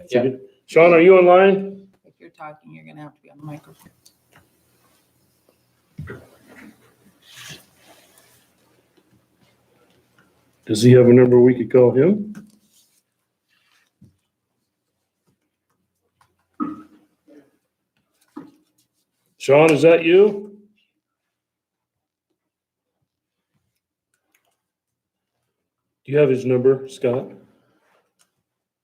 Yeah. Sean, are you online? If you're talking, you're gonna have to be on the microphone. Does he have a number we could call him? Sean, is that you? Do you have his number, Scott?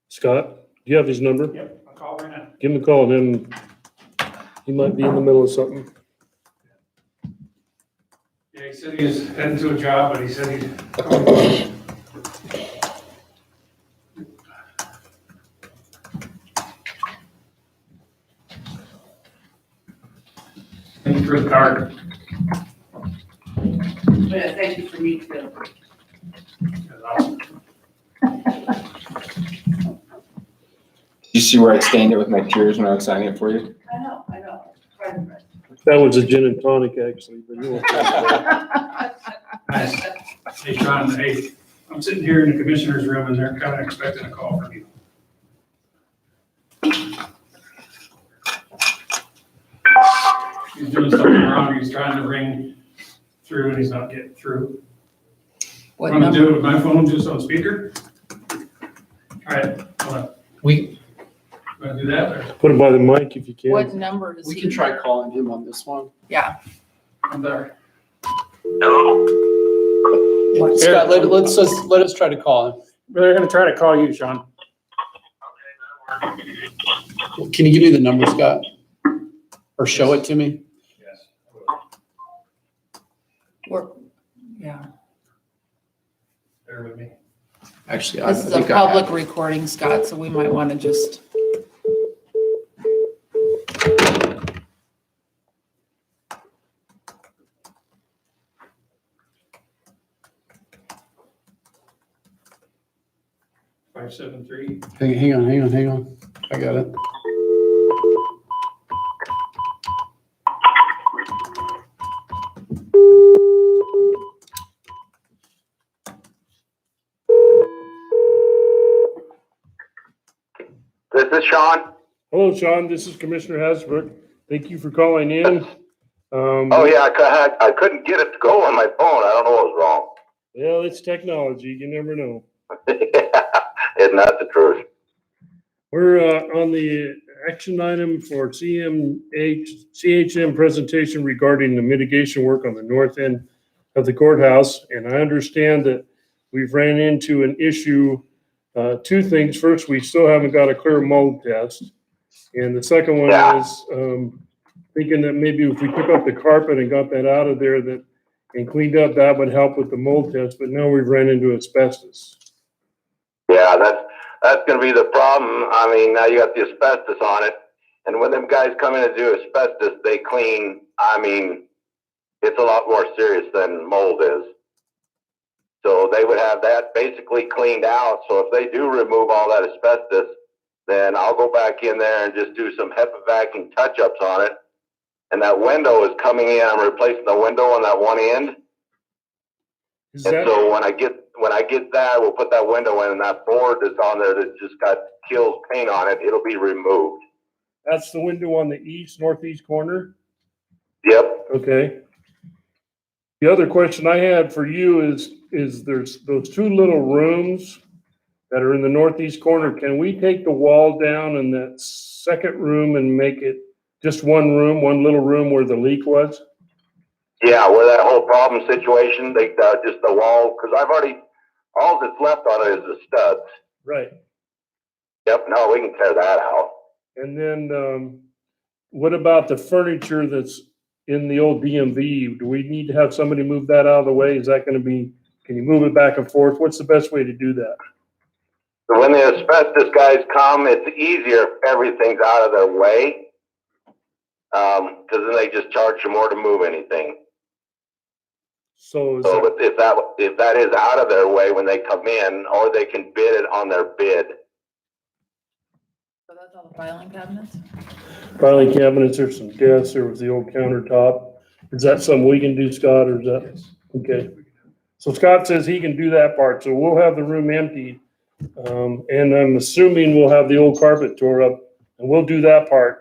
Scott, do you have his number? Yep, I'll call right now. Give him a call, then he might be in the middle of something. Yeah, he said he was heading to a job, but he said he's. Thank you for the card. Yeah, thank you for me too. You see where I stained it with my tears when I was signing it for you? I know. That was a gin and tonic, actually, but you won't. Nice. Hey, John, hey, I'm sitting here in the commissioner's room and they're kind of expecting a call from you. He's doing something wrong. He's trying to ring through and he's not getting through. What I'm gonna do number? it with my phone just on speaker. All right, hold on. We Want to do that or? Put him by the mic if you can. What number does he? can try calling him on this one. Yeah. I'm there. What? Scott, let us try to call him. They're gonna try to call you, Sean. Can you give me the number, Scott? Or show it to me? Yes. Yeah. Bear with me. Actually, This is a public recording, Scott, so we might want to just. Five, 7, 3. Hang on. I got it. This is Sean. Hello, Sean, this is Commissioner Hasbrook. Thank you for calling in. Oh yeah, I couldn't get it to go on my phone. I don't know what was wrong. Well, it's technology, you never know. Isn't that the truth? We're on the action item for CHM presentation regarding the mitigation work on the north end of the courthouse. And I understand that we've ran into an issue, two things. First, we still haven't got a clear mold test. And the second one Yeah. is thinking that maybe if we took up the carpet and got that out of there and cleaned up, that would help with the mold test. But now we've ran into asbestos. Yeah, that's going to be the problem. I mean, now you got the asbestos on it, and when them guys come in and do asbestos, they clean. I mean, it's a lot more serious than mold is. So they would have that basically cleaned out. So if they do remove all that asbestos, then I'll go back in there and just do some HEPA vacuum touch-ups on it. And that window is coming in. I'm replacing the window on that one end. Is And that, so when I get that, we'll put that window in, and that board that's on there that just got Kills paint on it, it'll be removed. that's the window on the northeast corner? Yep. Okay. The other question I had for you is there's those two little rooms that are in the northeast corner. Can we take the wall down in that second room and make it just one room, one little room where the leak was? Yeah, where that whole problem situation, they just the wall, because I've already, all that's left on it is the studs. Right. Yep, no, we can tear that out. And then what about the furniture that's in the old DMV? Do we need to have somebody move that out of the way? Is that going to be, can you move it back and forth? What's the best way to do that? So when the asbestos guys come, it's easier if everything's out of their way, because then they just charge you more to move anything. So is So that, if that is out of their way when they come in, or they can bid it on their bid. So that's all the filing cabinets? filing cabinets, there's some desks, there was the old countertop. Is that something we can do, Scott, or is that, okay? So Scott says he can do that part, so we'll have the room empty And I'm assuming we'll have the old carpet tore up, and we'll do that part.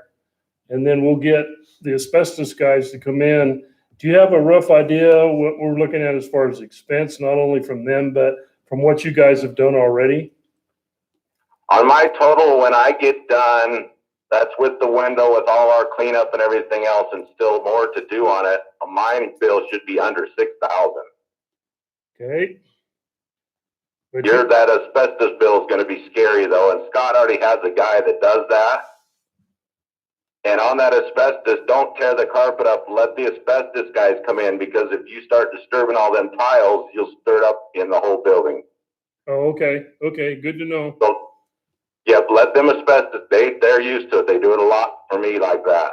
And then we'll get the asbestos guys to come in. Do you have a rough idea what we're looking at as far as expense, not only from them, but from what you guys have done already? On my total, when I get done, that's with the window, with all our cleanup and everything else, and still more to do on it. Mine bill should be under 6,000. Okay. But That asbestos bill is going to be scary though, and Scott already has a guy that does that. And on that asbestos, don't tear the carpet up. Let the asbestos guys come in, because if you start disturbing all them tiles, you'll stir it up in the whole building. Oh, okay. Okay. Good to know. So, yep, let them asbestos. They're used to it. They do it a lot for me like that.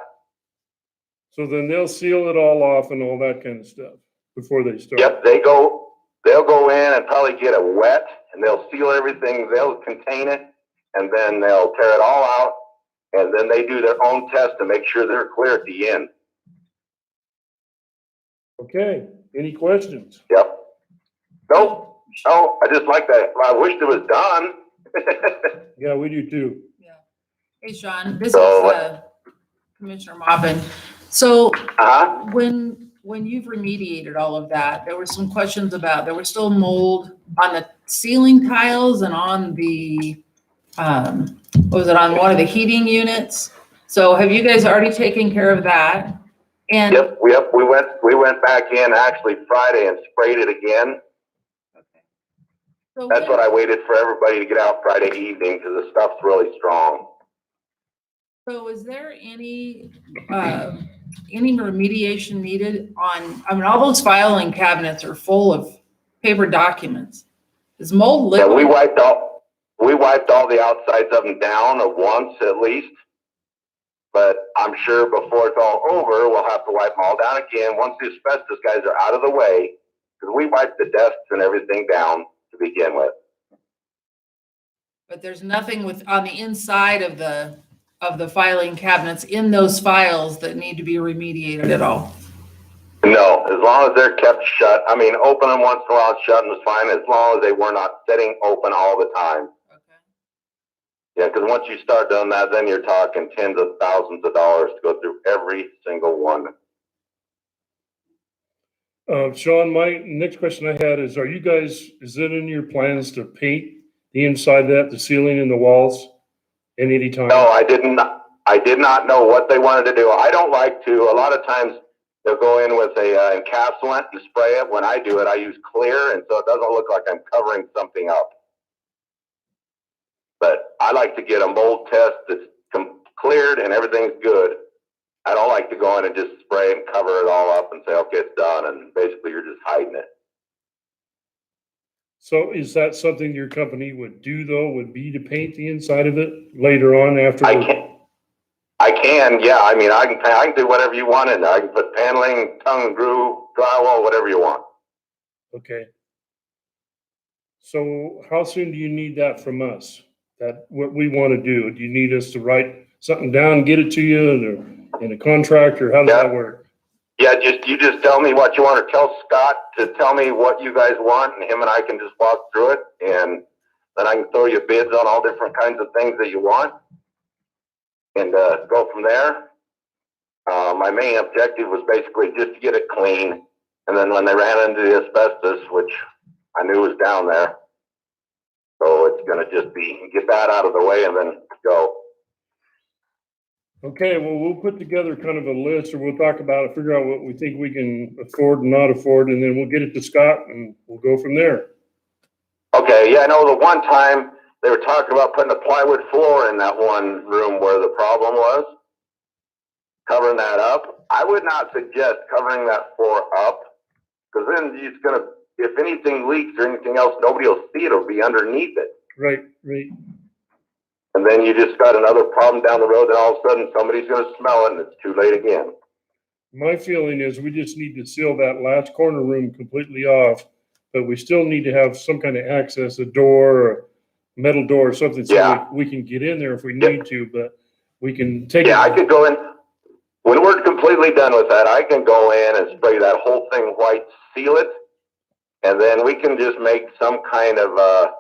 So then they'll seal it all off and all that kind of stuff before they start. Yep, they'll go in and probably get it wet, and they'll seal everything. They'll contain it, and then they'll tear it all out, and then they do their own test to make sure they're clear at the end. Okay. Any questions? Yep. Nope. Oh, I just like that. I wish it was done. Yeah, we do too. Hey, Sean, this So, is Commissioner Mopin. So Uh-huh. when you've remediated all of that, there were some questions about, there was still mold on the ceiling tiles and on the, what was it, on one of the heating units? So have you guys already taken care of that? And Yep. We went back in actually Friday and sprayed it again. okay. So That's what I waited for everybody to get out Friday evening, because the stuff's really strong. So is there any remediation needed on, I mean, all those filing cabinets are full of paper documents. Is mold Yeah, liquid? we wiped all the outsides of them down once at least. But I'm sure before it's all over, we'll have to wipe them all down again once the asbestos guys are out of the way, because we wiped the desks and everything down to begin with. But there's nothing on the inside of the filing cabinets in those files that need to be remediated at all? No, as long as they're kept shut. I mean, open them once in a while, shut them is fine, as long as they were not sitting open all the time. Okay. Yeah, because once you start doing that, then you're talking tens of thousands of dollars to go through every single one. Sean, my next question I had is, is it in your plans to paint the inside of that, the ceiling and the walls at any time? No, I did not know what they wanted to do. I don't like to. A lot of times they'll go in with a encapsulant and spray it. When I do it, I use clear, and so it doesn't look like I'm covering something up. But I like to get a mold test that's cleared and everything's good. I don't like to go in and just spray and cover it all up and say, okay, it's done, and basically you're just hiding it. So is that something your company would do though, would be to paint the inside of it later on after? I can, yeah. I mean, I can do whatever you want in there. I can put paneling, tongue and groove, drywall, whatever you want. Okay. So how soon do you need that from us? That what we want to do? Do you need us to write something down, get it to you in a contract, or how does that work? Yeah, you just tell me what you want, or tell Scott to tell me what you guys want, and him and I can just walk through it, and then I can throw you bids on all different kinds of things that you want, and go from there. My main objective was basically just to get it clean, and then when they ran into the asbestos, which I knew was down there, so it's going to just be get that out of the way and then go. Okay, well, we'll put together kind of a list, or we'll talk about it, figure out what we think we can afford and not afford, and then we'll get it to Scott and we'll go from there. Okay, yeah, I know the one time they were talking about putting a plywood floor in that one room where the problem was, covering that up. I would not suggest covering that floor up, because then it's going to, if anything leaks or anything else, nobody will see it. It'll be underneath it. Right. And then you just got another problem down the road, and all of a sudden somebody's going to smell it and it's too late again. My feeling is we just need to seal that last corner room completely off, but we still need to have some kind of access, a door, or a metal door or something, so we can get in there if we need to, but we can take it. Yeah, I could go in. When we're completely done with that, I can go in and spray that whole thing white, seal it, and then we can just make some kind of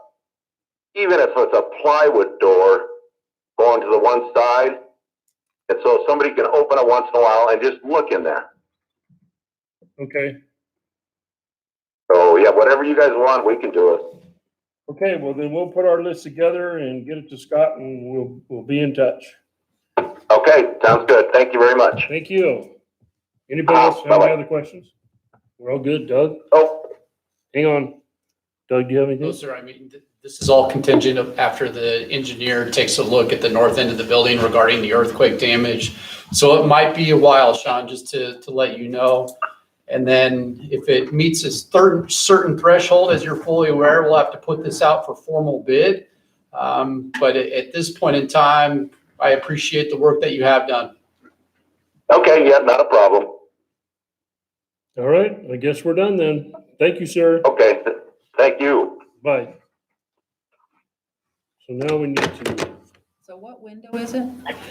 even if it's a plywood door going to the one side. And so somebody can open it once in a while and just look in there. Okay. So yeah, whatever you guys want, we can do it. Okay, well then we'll put our list together and get it to Scott and we'll be in touch. Okay, sounds good. Thank you very much. Thank you. Anybody else have any Bye-bye. other questions? We're all good. Doug, Oh, hang on. Doug, do you have anything? No, sir. I mean, this is all contingent of after the engineer takes a look at the north end of the building regarding the earthquake damage. So it might be a while, Sean, just to let you know. And then if it meets a certain threshold, as you're fully aware, we'll have to put this out for formal bid. But at this point in time, I appreciate the work that you have done. okay, yeah, not a problem. All right, I guess we're done then. Thank you, sir. Okay, thank you. Bye. So now we need to. So what window is it?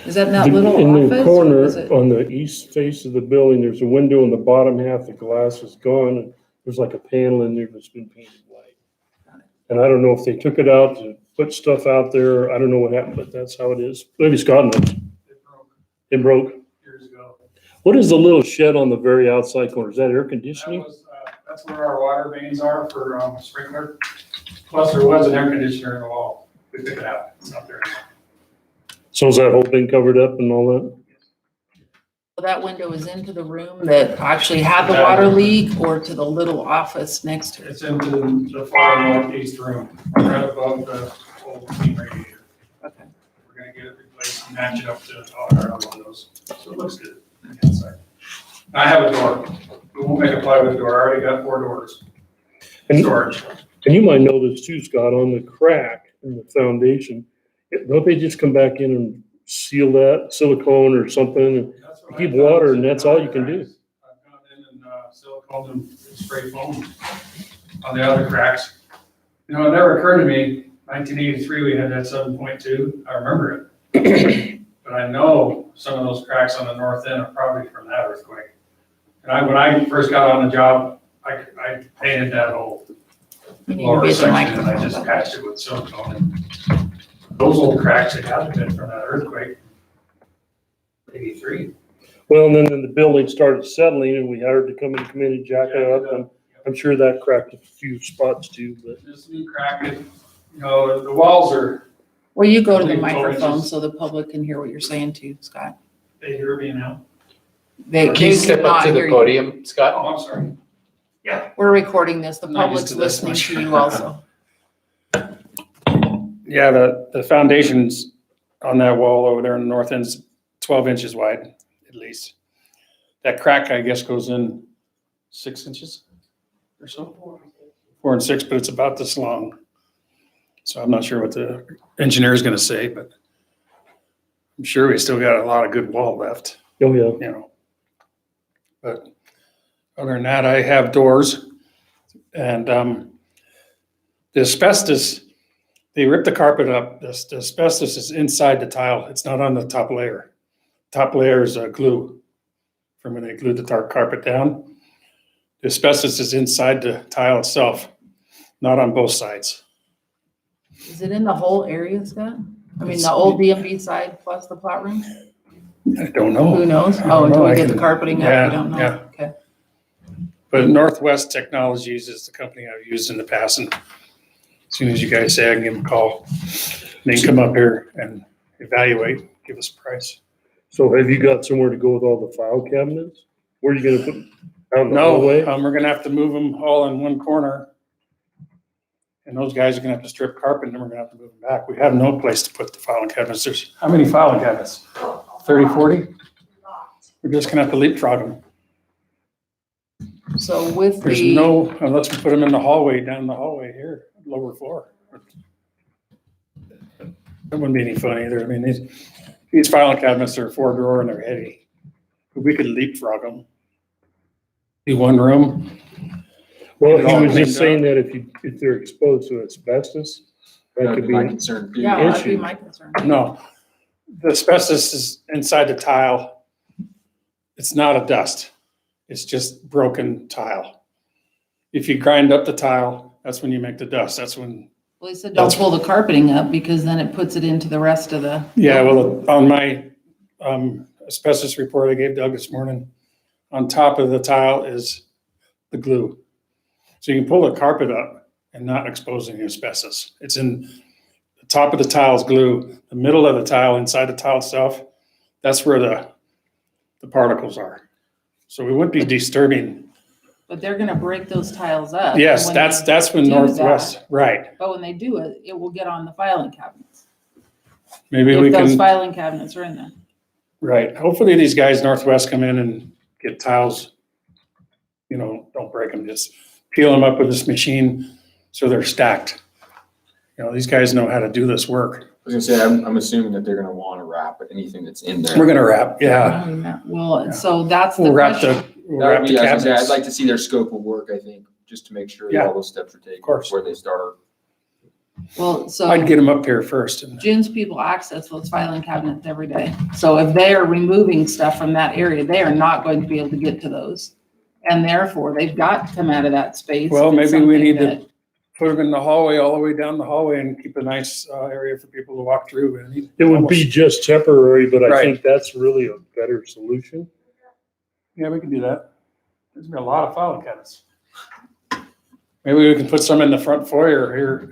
Is that in that little In office? the or corner, is it- on the east face of the building, there's a window in the bottom half, the glass is gone, and there's like a panel in there that's been painted white. And I don't know if they took it out to put stuff out there, I don't know what happened, but that's how it is. Maybe Scott knows. It broke It broke. years ago. What is the little shed on the very outside corner? Is that air conditioning? That's where our water mains are for sprinkler. Plus there was an air conditioner in the wall. We took it out. It's not there anymore. So is that whole thing covered up and all that? So that window is into the room that actually had the water leak or to the little office next to it? It's into the far northeast room, right above the old steam radiator. Okay. We're gonna get it replaced and match it up to all our other windows. So it looks good on the inside. I have a door. We won't make a plywood door. I already got 4 doors. And Storage. and you might know this too, Scott, on the crack in the foundation, don't they just come back in and seal that silicone or something? That's what Keep I've done. water and that's all you can do. I've gone in and silicone and spray foam on the other cracks. You know, it never occurred to me, 1983, we had that 7.2. I remember it. But I know some of those cracks on the north end are probably from that earthquake. And when I first got on the job, I painted that whole You need to lower get the section and I microphone. just patched it with silicone. Those old cracks, it had to been from that earthquake. 83. Well, and then the building started settling and we hired to come in and jack it up, and I'm sure that cracked a few spots too, but. This new crack, you know, the walls are, Well, you go to the Only 4 microphone inches. so the public can hear what you're saying too, Scott. they hear me now. They Can you step up cannot to hear the you. podium, Scott? Oh, I'm sorry. We're recording this. The I'm not used public's to this listening much. to you also. Yeah, the foundations on that wall over there in the north end's 12 inches wide, at least. That crack, I guess, goes in 6 inches or so. 4 and 6, but it's about this long. So I'm not sure what the engineer is gonna say, but I'm sure we still got a lot of good wall left, Oh, yeah. you know. But other than that, I have doors and the asbestos, they ripped the carpet up. The asbestos is inside the tile. It's not on the top layer. Top layer is glue from when they glued the carpet down. The asbestos is inside the tile itself, not on both sides. Is it in the whole area, Scott? I mean, the old DMV side plus the plat room? I don't know. Who knows? I don't Oh, until know. we I get the can- carpeting up, yeah, you don't know. yeah. Okay. But Northwest Technologies is the company I've used in the past, and as soon as you guys say, I can give them a call. They can come up here and evaluate, give us a price. So have you got somewhere to go with all the file cabinets? Where are you gonna put them? Out in the No, hallway? we're gonna have to move them all in one corner. And those guys are gonna have to strip carpet, and then we're gonna have to move them back. We have no place to put the filing cabinets. There's, how many filing cabinets? 30, 40? We're just gonna have to leapfrog them. So with There's the, no, unless we put them in the hallway, down the hallway here, lower floor. That wouldn't be any fun either. I mean, these filing cabinets are 4-drawer and they're heavy. But we could leapfrog them. Do one room. Well, It all he was cleaned just saying that if they're exposed to asbestos, that That could would be my be, concern. too. yeah, that'd be issue. my concern. No, the asbestos is inside the tile. It's not a dust. It's just broken tile. If you grind up the tile, that's when you make the dust. That's when Well, he said don't pull the carpeting up because then it puts it into the rest of the. Yeah, well, on my asbestos report I gave Doug this morning, on top of the tile is the glue. So you can pull the carpet up and not expose any asbestos. It's in the top of the tile is glue, the middle of the tile, inside the tile itself, that's where the particles are. So we wouldn't be disturbing. But they're gonna break those tiles up. Yes, when that's they when do Northwest, right. that. But when they do it, it will get on the filing cabinets. Maybe we If those can, filing cabinets are in there. right. Hopefully these guys Northwest come in and get tiles, don't break them, just peel them up with this machine so they're stacked. These guys know how to do this work. I was gonna say, I'm assuming that they're gonna wanna wrap anything that's in there. We're gonna wrap, yeah. Well, Yeah. so that's the We'll wrap question. the, we'll wrap the I was gonna say, I'd cabinets. like to see their scope of work, I think, just to make sure that Yeah, all those steps are taken. course. Before they start. Well, so. I'd get them up here first. And June's people access those filing cabinets every day. So if they are removing stuff from that area, they are not going to be able to get to those. And therefore, they've got to come out of that space. Well, if it's maybe we something need to that- put them in the hallway, all the way down the hallway and keep a nice area for people to walk through. And It would be just temporary, but I Right. think that's really a better solution. Yeah, we can do that. There's been a lot of filing cabinets. Maybe we can put some in the front foyer here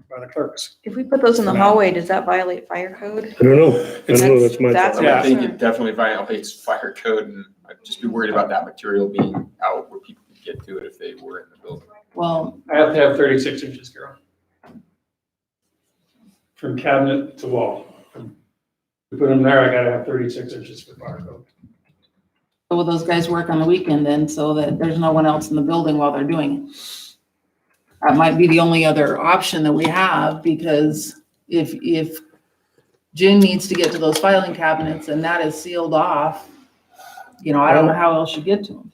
by the clerks. If we put those in the hallway, does that violate fire code? I don't know. That's my That's- thought. I Yeah. think it definitely violates fire code, and I'd just be worried about that material being out where people could get to it if they were in the building. Well, I have to have 36 inches, Carol. From cabinet to wall. To put them there, I gotta have 36 inches for fire code. will those guys work on the weekend then so that there's no one else in the building while they're doing it? That might be the only other option that we have because if June needs to get to those filing cabinets and that is sealed off, I don't know how else you get to them.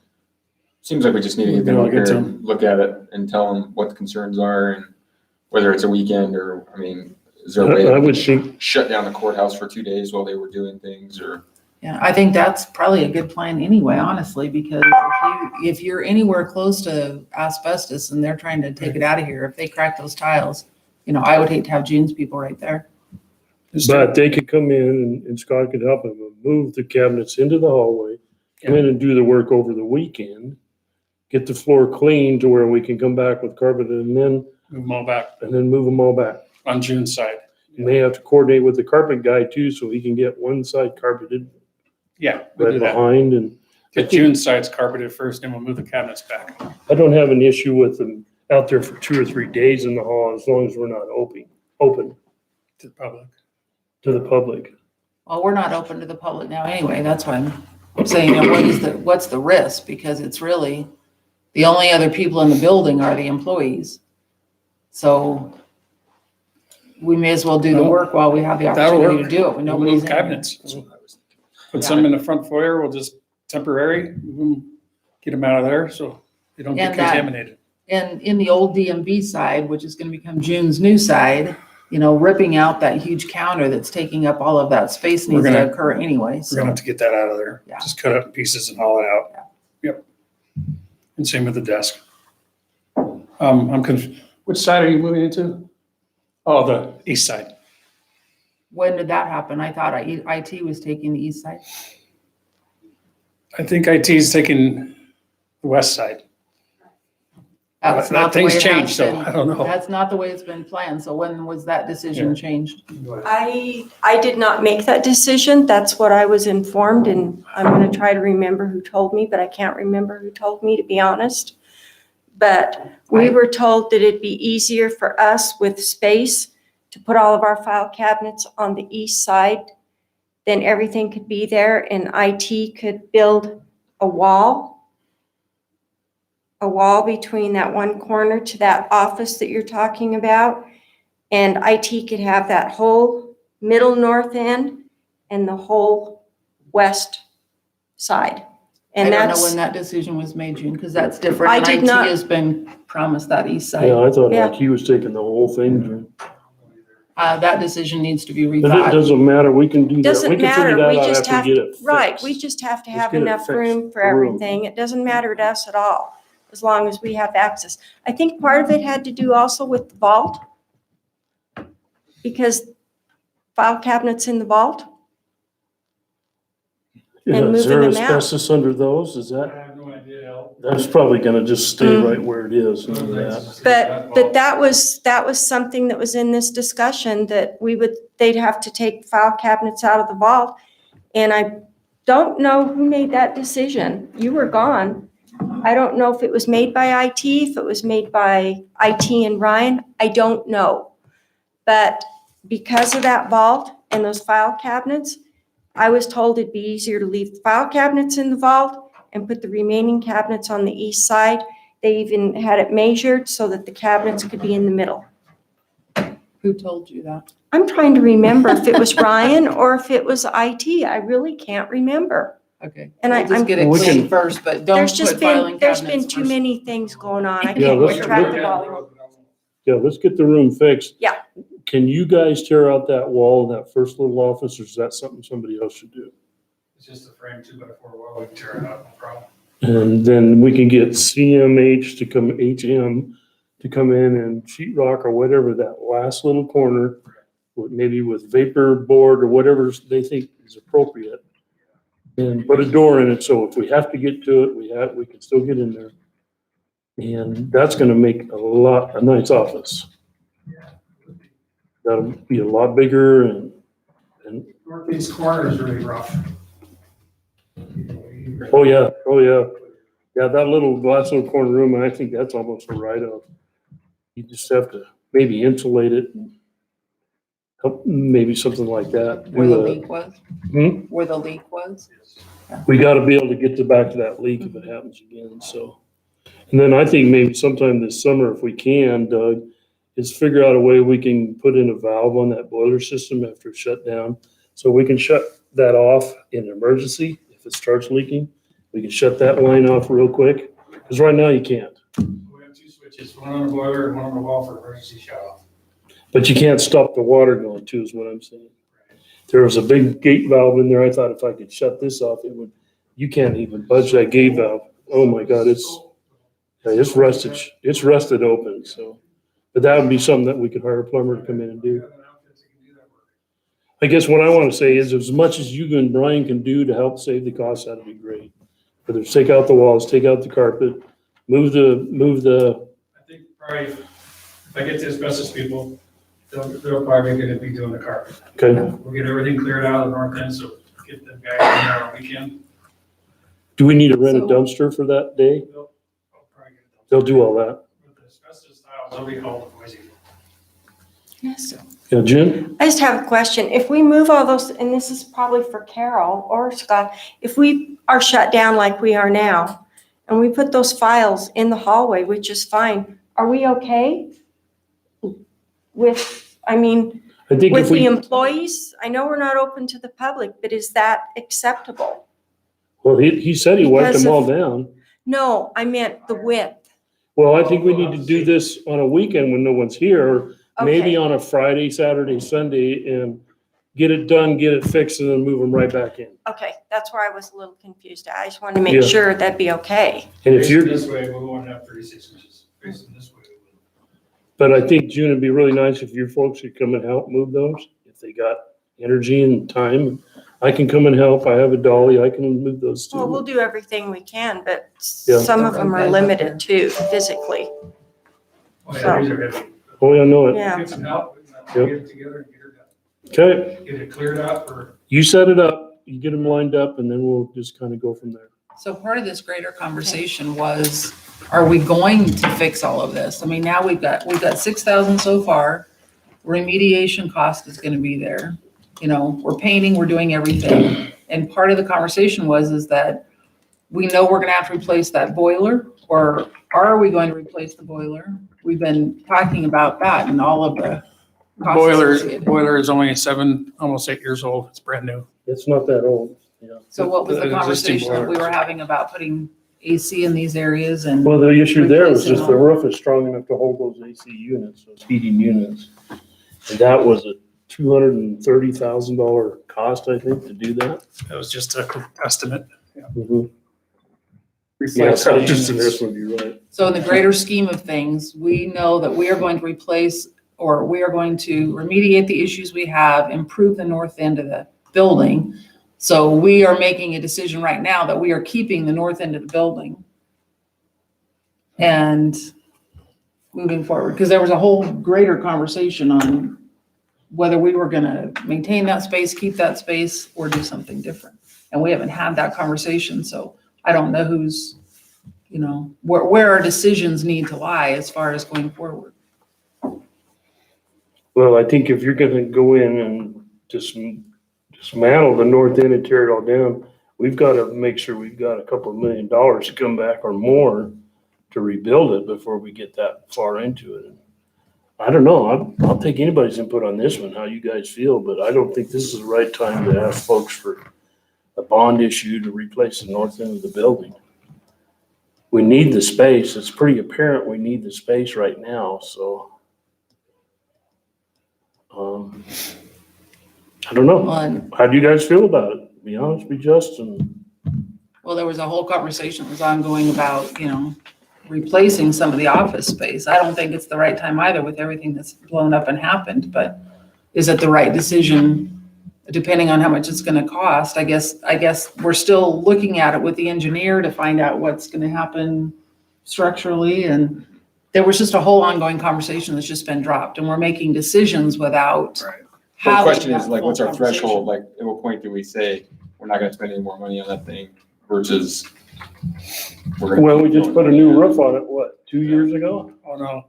Seems like we just need to get them We'll up get here to and look at it and tell them what the concerns are and whether it's a weekend or, is there a way I that we would can think, shut down the courthouse for 2 days while they were doing things or? Yeah, I think that's probably a good plan anyway, honestly, because if you're anywhere close to asbestos and they're trying to take it out of here, if they crack those tiles, I would hate to have June's people right there. but they could come in and Scott could help them move the cabinets into the hallway, come in and do the work over the weekend, get the floor clean to where we can come back with carpet and then Move them all back move them all back. on June's side. You may have to coordinate with the carpet guy too, so he can get one side carpeted Yeah, we'll right do that. behind and Get June's sides carpeted first, then we'll move the cabinets back. I don't have an issue with them out there for 2 or 3 days in the hall as long as we're not open To the public. to the public. Well, we're not open to the public now anyway, that's why I'm saying, what's the risk? Because it's really, the only other people in the building are the employees. So we may as well do the No, work while we have the that'll opportunity to work. do it. when We'll nobody's move in here. cabinets. That's what I was thinking. Put some in the front foyer, we'll just temporary, move them, get them out of there so they don't get And that- contaminated. And in the old DMV side, which is gonna become June's new side, ripping out that huge counter that's taking up all of that space We're needs to gonna- occur anyway, We're so. gonna have to get that out of there. Yeah. Just cut it in pieces and haul it out. Yep. And same with the desk. Which side are you moving into? Oh, the east side. When did that happen? I thought IT was taking the east side. I think IT's taking the west side. That's That not the way thing's it has changed, so been. I don't know. That's not the way it's been planned. So when was that decision changed? I did not make that decision. That's what I was informed, and I'm gonna try to remember who told me, but I can't remember who told me, to be honest. But we were told that it'd be easier for us with space to put all of our file cabinets on the east side. Then everything could be there and IT could build a wall between that one corner to that office that you're talking about. And IT could have that whole middle north end and the whole west side. I And don't know that's, when that decision was made, June, because that's different. I And did IT not- has been promised that east side. Yeah, I thought Yeah. like he was taking the whole thing. That decision needs to be But it rethought. doesn't matter. We can do that. doesn't We can matter. figure We that out just have after we get it right, fixed. we just have to Let's have get it enough fixed, room for the room. everything. It doesn't matter to us at all. as long as we have access. I think part of it had to do also with the vault, because file cabinets in the vault. Yeah, And is there moving them out. asbestos under those? Is I that, have no idea, Al. that's probably gonna just stay Mm. right where it is. and that. But that was something that was in this discussion, that they'd have to take file cabinets out of the vault. And I don't know who made that decision. You were gone. I don't know if it was made by IT, if it was made by IT and Ryan. I don't know. But because of that vault and those file cabinets, I was told it'd be easier to leave the file cabinets in the vault and put the remaining cabinets on the east side. They even had it measured so that the cabinets could be in the middle. Who told you that? I'm trying to remember if it was Ryan or if it was IT. I really can't remember. Okay. And We'll I'm- just get it We cleaned can- first, but don't There's put just filing been cabinets too first. many things going on. I Yeah, can't let's- keep track of all. Yeah, let's get the room fixed. Yeah. Can you guys tear out that wall in that first little office, or is that something somebody else should do? It's just a frame 2x4 wall, we can tear it out, no problem. And then we can get CMH to come, HM to come in and sheet rock or whatever that last little corner, maybe with vapor board or whatever they think is appropriate. And put a door in it, so if we have to get to it, we can still get in there. And that's gonna make a nice office. That'll be a lot bigger and Northeast corner is really rough. oh yeah. Yeah, that little glass little corner room, I think that's almost a write-off. You just have to maybe insulate it, and maybe something like that. Where the Do a- leak was? Hmm? Where the leak was? We gotta be able to get back to that leak if it happens again, so. And then I think maybe sometime this summer, if we can, Doug, is figure out a way we can put in a valve on that boiler system after it's shut down. So we can shut that off in an emergency if it starts leaking. We can shut that line off real quick, because right now you can't. We have two switches, one on the boiler and one on the wall for emergency shut off. But you can't stop the water going too, is what I'm saying. There was a big gate valve in there. I thought if I could shut this off, it would, you can't even budge that gate valve. Oh my God, it's rusted open, so. But that would be something that we could hire a plumber to come in and do. I guess what I want to say is as much as you and Brian can do to help save the cost, that'd be great. Whether it's take out the walls, take out the carpet, move the, I think probably if I get the asbestos people, they'll probably gonna be doing the carpet. okay, We'll get everything cleared out of the north end, so get the guys in there on weekend. do we need to rent a So- dumpster for that day? They'll probably get it done. They'll do all that. With the asbestos tiles, they'll be hauled to Boise. Yes. Yeah, Jim? I just have a question. If we move all those, and this is probably for Carol or Scott, if we are shut down like we are now, and we put those files in the hallway, which is fine, are we okay with, I mean, I think with if the we, employees? I know we're not open to the public, but is that acceptable? well, he said he wiped Because them all of- down. No, I meant the width. Well, I think we need to do this on a weekend when no one's here, or maybe Okay. on a Friday, Saturday, Sunday, and get it done, get it fixed, and then move them right back in. Okay, that's where I was a little confused. I just wanted to Yeah. make sure that'd be okay. And if Facing you're, this way, we won't have 36 inches. Facing this way, we will. but I think June, it'd be really nice if your folks could come and help move those, if they got energy and time. I can come and help. I have a dolly. I can move those Well, we'll too. do everything we can, but Yeah. some of them are limited too, physically. Oh, yeah, these are heavy. Oh, I know it. Yeah. Get some help, Yep. get it together and get her done. Okay, Get it cleared up or you set it up, you get them lined up, and then we'll just kind of go from there. So part of this greater conversation was, are we going to fix all of this? I mean, now we've got 6,000 so far. Remediation cost is gonna be there. You know, we're painting, we're doing everything. And part of the conversation is that we know we're gonna have to replace that boiler, or are we going to replace the boiler? We've been talking about that and all of the costs associated. boiler is only almost 8 years old. It's brand new. It's not that old, yeah. So what was the The existing conversation that we boiler. were having about putting AC in these areas and? Well, the issue there was just the Replacing roof is strong enough to hold those AC units, those heating units. And that was a $230,000 cost, I think, to do that. That was just an estimate. Mhm. Yes, I was just replacing. in this one, you're right. So in the greater scheme of things, we know that we are going to replace, or we are going to remediate the issues we have, improve the north end of the building. So we are making a decision right now that we are keeping the north end of the building and moving forward, because there was a whole greater conversation on whether we were gonna maintain that space, keep that space, or do something different. And we haven't had that conversation, so I don't know who's, where our decisions need to lie as far as going forward. Well, I think if you're gonna go in and dismantle the north end and tear it all down, we've gotta make sure we've got a couple of $1 million to come back or more to rebuild it before we get that far into it. I don't know, I'll take anybody's input on this one, how you guys feel, but I don't think this is the right time to ask folks for a bond issue to replace the north end of the building. We need the space, it's pretty apparent we need the space right now, so. I don't know. Well, How do you guys feel about it? Be honest, be just, and well, there was a whole conversation that was ongoing about, replacing some of the office space. I don't think it's the right time either with everything that's blown up and happened, but is it the right decision? Depending on how much it's gonna cost, I guess we're still looking at it with the engineer to find out what's gonna happen structurally, and there was just a whole ongoing conversation that's just been dropped, and we're making decisions without Right. The having question is that like, full what's our conversation. threshold? Like, at what point do we say, we're not gonna spend any more money on that thing versus we're gonna. well, we keep just going? put a new roof on it, what, 2 years ago? Oh, no.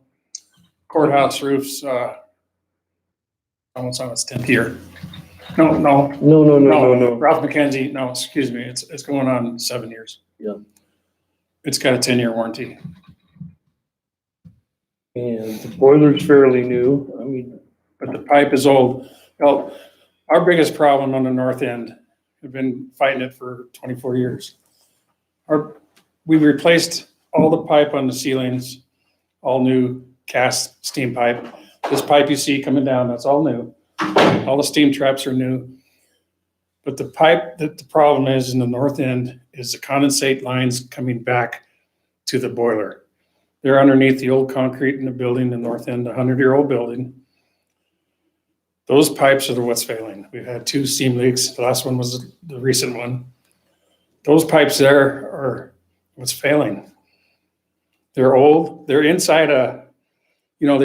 Courthouse roofs, almost on its 10th year. No, No. Ralph McKenzie, no, excuse me, it's going on 7 years. Yeah. It's got a 10-year warranty. And the boiler's fairly new. I mean, But the pipe is old. Well, our biggest problem on the north end, we've been fighting it for 24 years. We replaced all the pipe on the ceilings, all new cast steam pipe. This pipe you see coming down, that's all new. All the steam traps are new. But the pipe, the problem is in the north end is the condensate lines coming back to the boiler. They're underneath the old concrete in the building, the north end, a 100-year-old building. Those pipes are what's failing. We've had 2 steam leaks. The last one was the recent one. Those pipes there are what's failing. They're old. They're inside the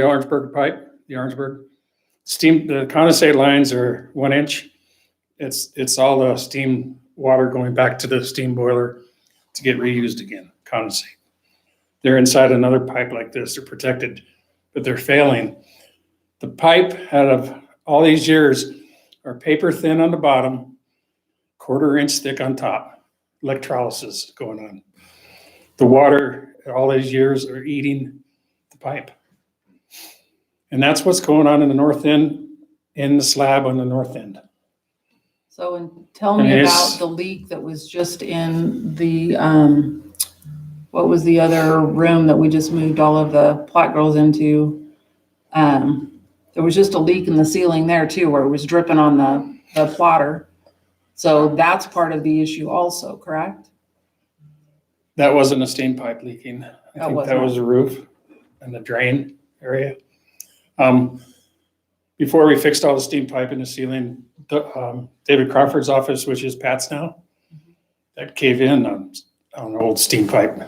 Orangeburg pipe, the Orangeburg. The condensate lines are 1 inch. It's all the steam water going back to the steam boiler to get reused again, condensate. They're inside another pipe like this. They're protected, but they're failing. The pipe out of all these years are paper thin on the bottom, 1/4 inch thick on top. Electrolysis going on. The water all these years are eating the pipe. And that's what's going on in the north end, in the slab on the north end. So, and tell And me it's- about the leak that was just in the, what was the other room that we just moved all of the Platt girls into? There was just a leak in the ceiling there too, where it was dripping on the plotter. So that's part of the issue also, correct? That wasn't a steam pipe leaking. I That think was that not. was the roof and the drain area. Before we fixed all the steam pipe in the ceiling, David Crawford's office, which is Pat's now, that caved in on an old steam pipe.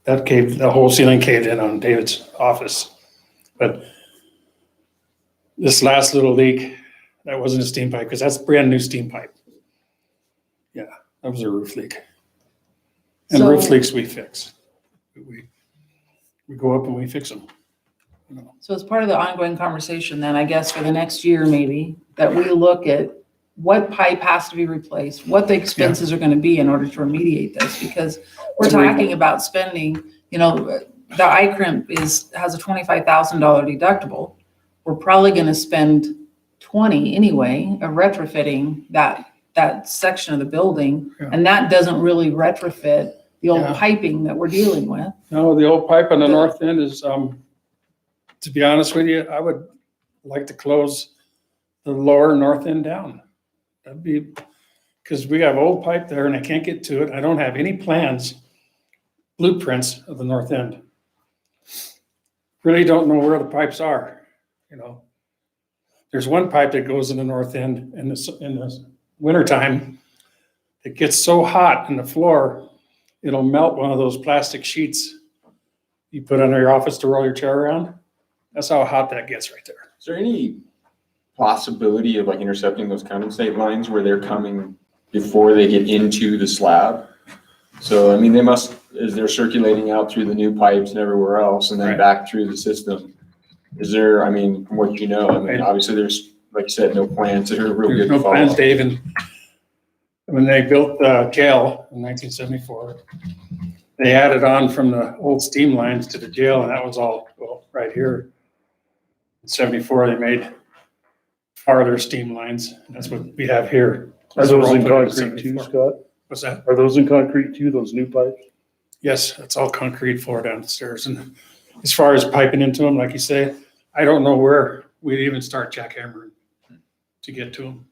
The whole ceiling caved in on David's office. But this last little leak, that wasn't a steam pipe, because that's brand new steam pipe. Yeah, that was a roof leak. And So- roof leaks we fix. We go up and we fix them. So as part of the ongoing conversation then, I guess for the next year maybe, that we look at what pipe has to be replaced, what the expenses are gonna be in order to remediate this, because we're talking about spending, the iCrimp has a $25,000 deductible. We're probably gonna spend 20 anyway of retrofitting that section of the building. Yeah. And that doesn't really retrofit the old Yeah. piping that we're dealing with. No, the old pipe on the north end is, to be honest with you, I would like to close the lower north end down. That'd be, because we have old pipe there and I can't get to it. I don't have any plans blueprints of the north end. Really don't know where the pipes are, you know. There's one pipe that goes in the north end in the wintertime. It gets so hot in the floor, it'll melt one of those plastic sheets you put under your office to roll your chair around. That's how hot that gets right there. Is there any possibility of like intercepting those condensate lines where they're coming before they get into the slab? So, I mean, as they're circulating out through the new pipes and everywhere else and then Right. back through the system. Is there, I mean, from what you know, I mean, Right. obviously there's, like you said, no plans that are real There's good to no plans, follow. Dave, and when they built the jail in 1974, they added on from the old steam lines to the jail, and that was all, well, right here. In 74, they made farther steam lines, and that's what we have here. Are those in Put it concrete too, 74. Scott? What's that? Are those in concrete too, those new pipes? Yes, it's all concrete floor downstairs, and as far as piping into them, like you say, I don't know where we'd even start jackhammering to get to them.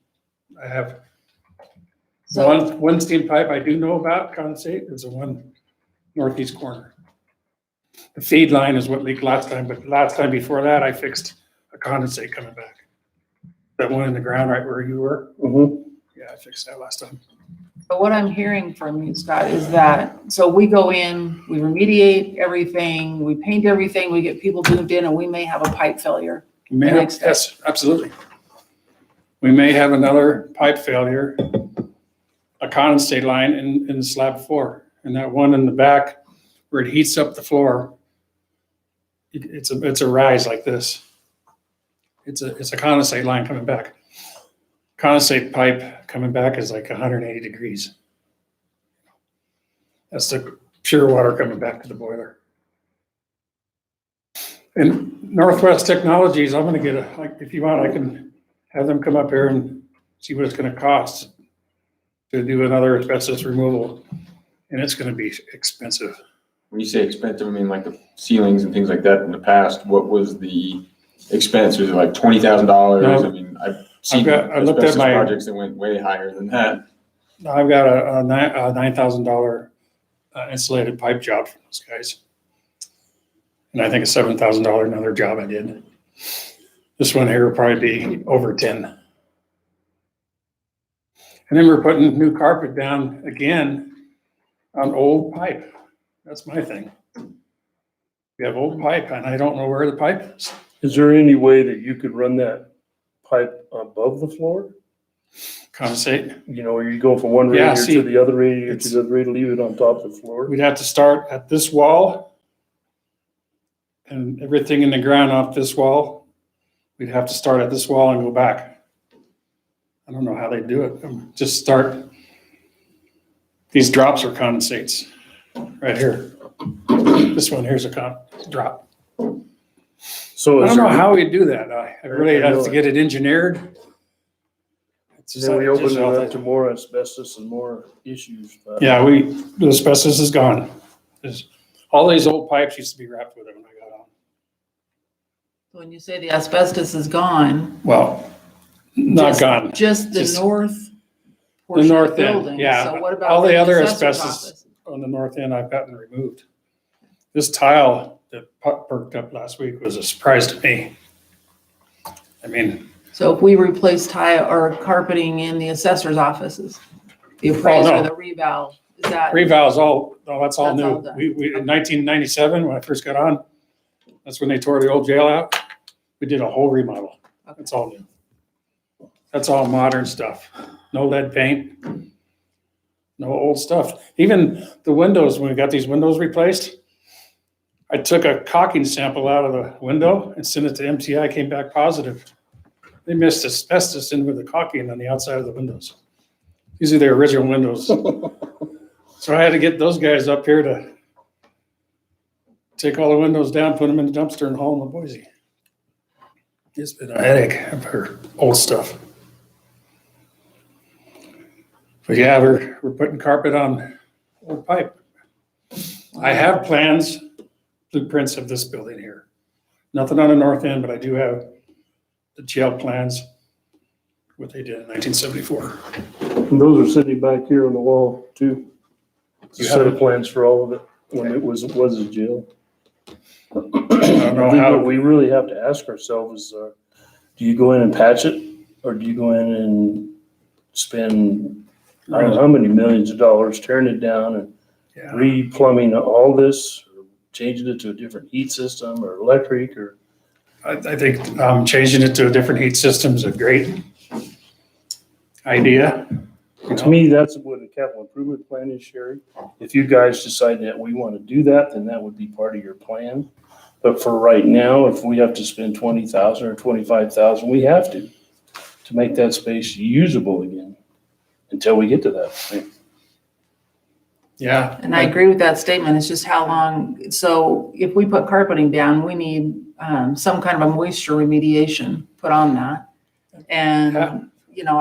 I have So, one steam pipe I do know about condensate is the one northeast corner. The feed line is what leaked last time, but last time before that, I fixed a condensate coming back. That one in the ground right where you were, Mm-hmm. yeah, I fixed that last time. but what I'm hearing from you, Scott, is that, so we go in, we remediate everything, we paint everything, we get people moved in, and we may have a pipe failure. We may have, Next step. yes, absolutely. We may have another pipe failure, a condensate line in the slab floor, and that one in the back where it heats up the floor, it's a rise like this. It's a condensate line coming back. Condensate pipe coming back is like 180 degrees. That's the pure water coming back to the boiler. And Northwest Technologies, I'm gonna get like, if you want, I can have them come up here and see what it's gonna cost to do another asbestos removal, and it's gonna be expensive. When you say expensive, I mean like the ceilings and things like that in the past, what was the expense? Was it like $20,000? No. I mean, I've seen I looked at asbestos my- projects that went way higher than that. I've got a $9,000 insulated pipe job from those guys. And I think a $7,000 another job I did. This one here will probably be over 10. And then we're putting new carpet down again on old pipe. That's my thing. We have old pipe and I don't know where the pipe is. Is there any way that you could run that pipe above the floor? Condensate. You know, you go from one Yeah, radiator see, to the other radiator to it's- the other radiator, leave it on top of the floor? We'd have to start at this wall and everything in the ground off this wall. We'd have to start at this wall and go back. I don't know how they do it. Just start. These drops are condensates right here. This one here's a drop. So I is don't know there, how we do that. I really have to get it engineered. It's just- then we open just- it up to more asbestos and more issues. Yeah, the asbestos is gone. All these old pipes used to be wrapped with it when I got on. When you say the asbestos is gone. Well, not just- gone. Just the Just- north portion of north the end, building. yeah. So what about All the other assessor's asbestos- office? On the north end, I've gotten removed. This tile that perked up last week was a surprise to me. I mean, So if we replace tile or carpeting in the assessor's offices, the appraiser, no. the reval, is that? reval's all, no, that's all That's all new. done. We, in 1997, when I first got on, that's when they tore the old jail out. We did a whole remodel. That's all new. That's all modern stuff. No lead paint. No old stuff. Even the windows, when we got these windows replaced, I took a caulking sample out of the window and sent it to MTI, came back positive. They missed asbestos in with the caulking on the outside of the windows. These are the original windows. So I had to get those guys up here to take all the windows down, put them in the dumpster and haul them to Boise. It's been a headache for old stuff. But yeah, we're putting carpet on old pipe. I have plans, blueprints of this building here. Nothing on the north end, but I do have the jail plans, what they did in 1974. And those are sitting back here on the wall too. It's a You set have of it? plans for all of it. when it was a jail. I don't I know think how, what we really have to ask ourselves is, do you go in and patch it, or do you go in and spend, I don't know how many millions of dollars tearing it down and yeah. re-plumbing all this, or changing it to a different heat system or electric, or I think changing it to a different heat system is a great idea. You to know? me, that's what a capital improvement plan is, Sherry. If you guys decide that we want to do that, then that would be part of your plan. But for right now, if we have to spend $20,000 or $25,000, we have to make that space usable again until we get to that point. Yeah. And I agree with that statement. It's just how long, so if we put carpeting down, we need some kind of a moisture remediation put on that. Yeah. And, you know,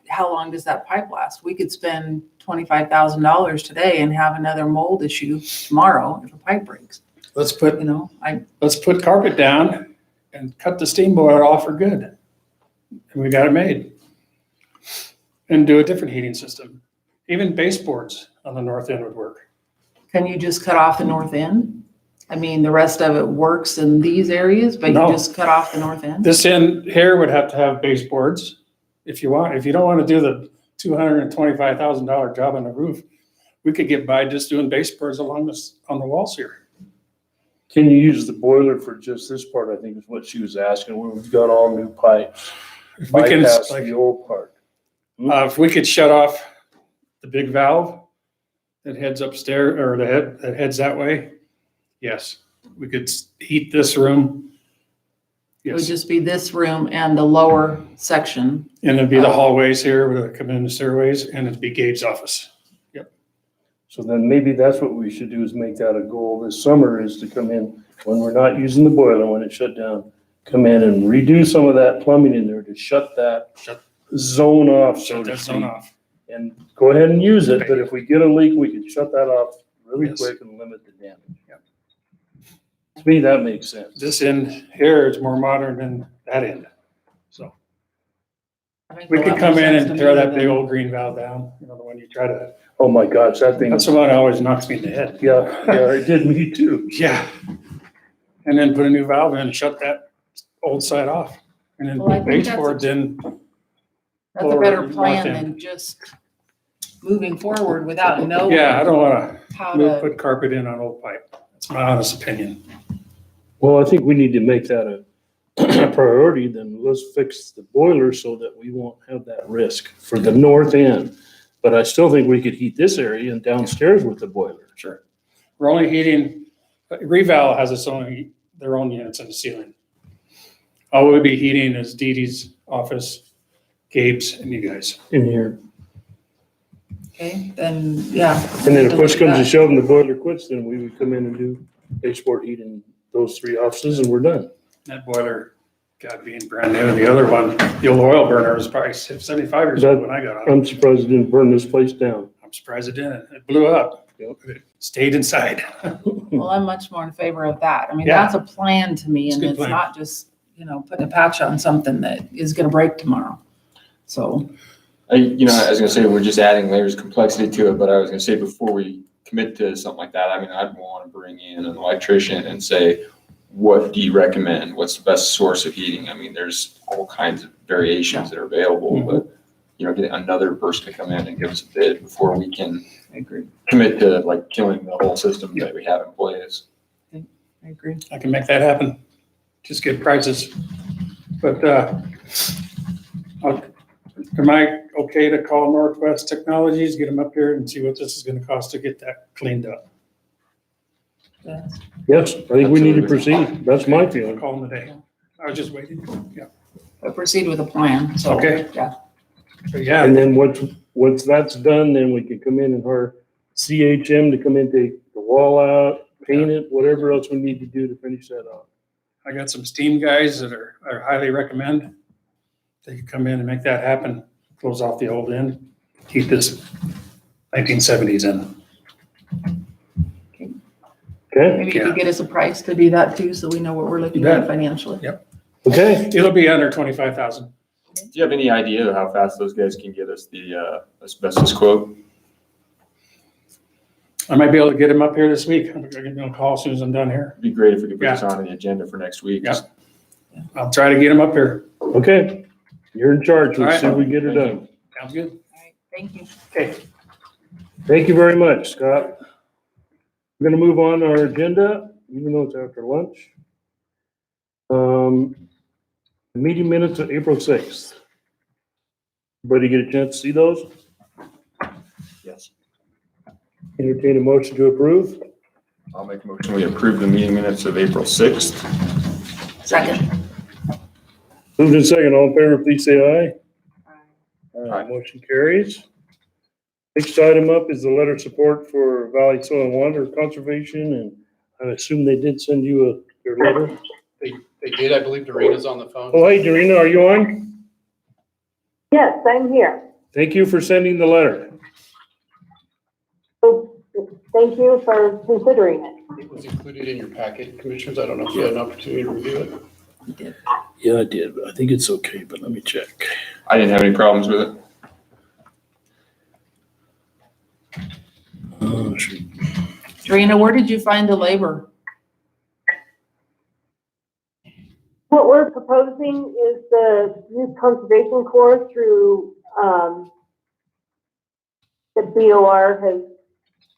how long does that pipe last? We could spend $25,000 today and have another mold issue tomorrow if a pipe breaks, Let's put let's put carpet down and cut the steam boiler off for good. And we got it made. And do a different heating system. Even baseboards on the north end would work. Can you just cut off the north end? I mean, the rest of it works in these areas, but you No. just cut off the north end? This end here would have to have baseboards if you want. If you don't want to do the $225,000 job on the roof, we could get by just doing baseboards along this on the walls here. Can you use the boiler for just this part, I think is what she was asking, where we've got all new pipes, If we can, bypass like, the old part. if we could shut off the big valve that heads upstairs or that heads that way, yes, we could heat this room. It would Yes, just be this room and the lower section. and it'd be the hallways here where they come in the stairways, and it'd be Gabe's office. So then maybe that's what we should do, is make that a goal this summer, is to come in when we're not using the boiler, when it's shut down, come in and redo some of that plumbing in there to shut that zone off, so Shut to that zone speak. off. And go ahead and use it, but if we get a leak, we can shut that off really Yes. quick and limit the damage. Yep. To me, that makes sense. This end here is more modern than that end. So I think we a could lot come more in sense and to throw me that big than- old green valve down, you know, the one you try to, Oh my gosh, that thing, that's the one that always knocks me in the head. yeah, it did me too. Yeah. And then put a new valve in and shut that old side off. And then Well, I put think that's baseboards in. That's a Lower better north plan end. than just moving forward without knowing Yeah, I don't wanna how to. put carpet in on old pipe. That's my honest opinion. Well, I think we need to make that a priority, then let's fix the boiler so that we won't have that risk for the north end. But I still think we could heat this area and downstairs with the boiler. Sure. We're only heating, Reval has their own units in the ceiling. All we'll be heating is Dee Dee's office, Gabe's, and you guys. In here. Okay, then, yeah. And then if push comes to shove and the boiler quits, then we would come in and do baseboard heat in those three offices and we're done. That boiler, God, being brand new, the other one, the old oil burner was probably 75 years old when I got on it. I'm surprised it didn't burn this place down. I'm surprised it didn't. It blew up. Yep. But it stayed inside. Well, I'm much more in favor of that. I mean, Yeah. that's a plan to me It's a and good it's plan. not just, putting a patch on something that is gonna break tomorrow. So, I was gonna say, we're just adding layers of complexity to it, but I was gonna say, before we commit to something like that, I mean, I'd want to bring in an electrician and say, what do you recommend? What's the best source of heating? I mean, there's all kinds of variations that are available, but, getting another person to come in and give us a bid before we can I agree, commit to like killing the whole system that we have in place. I agree. I can make that happen. Just get prices. But, am I okay to call Northwest Technologies, get them up here and see what this is gonna cost to get that cleaned up? Yes. Yes, I think we need to Absolutely. proceed. That's my I'll feeling. call them today. I was just waiting. Yeah. But proceed with a plan, so. Okay. Yeah, But yeah, And then once that's done, then we can come in and hire CHM to come in, take the wall out, paint it, whatever else we need to do to finish that off. I got some steam guys that I highly recommend. They could come in and make that happen, close off the old end, keep this 1970s in. Okay, maybe you Yeah. could get us a price to do that too, so we know what we're looking You at bet. financially. okay. It'll be under 25,000. Do you have any idea of how fast those guys can get us the asbestos quote? I might be able to get him up here this week. I'm gonna give him a call as soon as I'm done here. It'd be great if we could put this on the agenda for next week. Yeah. I'll try to get him up here. Okay, you're in charge. All Let's right. see if we get it done. Sounds good. All right, thank you. Okay. Thank you very much, Scott. We're gonna move on to our agenda, even though it's after lunch. The meeting minutes of April 6th. Everybody get a chance to see those? Yes. Entertain a motion to approve? I'll make a motion. We approve the meeting minutes of April 6th. Second. Moved in second, all in favor, please say aye. Aye. Motion carries. Next item up is the letter of support for Valley Soil and Water Conservation, and I assume they did send you their letter. They did, I believe Doreena's on the phone. Oh, hey, Dorina, are you on? Yes, I'm here. Thank you for sending the letter. So, thank you for considering it. It was included in your packet, Commissioners. I don't know if you had an opportunity to review it. You did. Yeah, I did. I think it's okay, but let me check. I didn't have any problems with it. Oh, shoot. Serena, where did you find the labor? What we're proposing is the Youth Conservation Corps through, the BOR has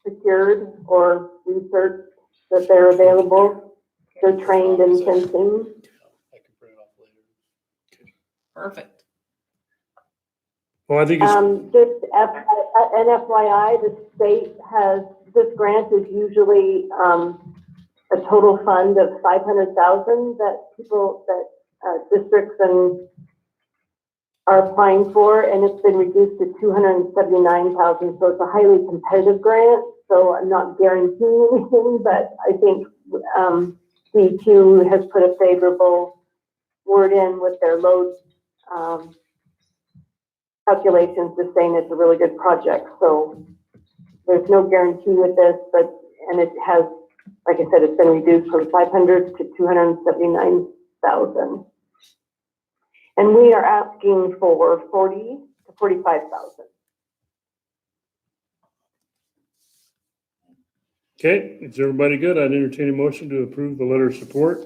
secured or researched that they're available. They're trained in fencing. I can print it off later. Perfect. Well, I think it's, Just an FYI, the state has, this grant is usually, a total fund of 500,000 that people, districts and are applying for, and it's been reduced to 279,000. So it's a highly competitive grant. So I'm not guaranteeing anything, but I think, DEQ has put a favorable word in with their load, calculations, just saying it's a really good project. So there's no guarantee with this, and it has, like I said, it's been reduced from 500 to 279,000. And we are asking for 40 to 45,000. okay, is everybody good? I'd entertain a motion to approve the letter of support.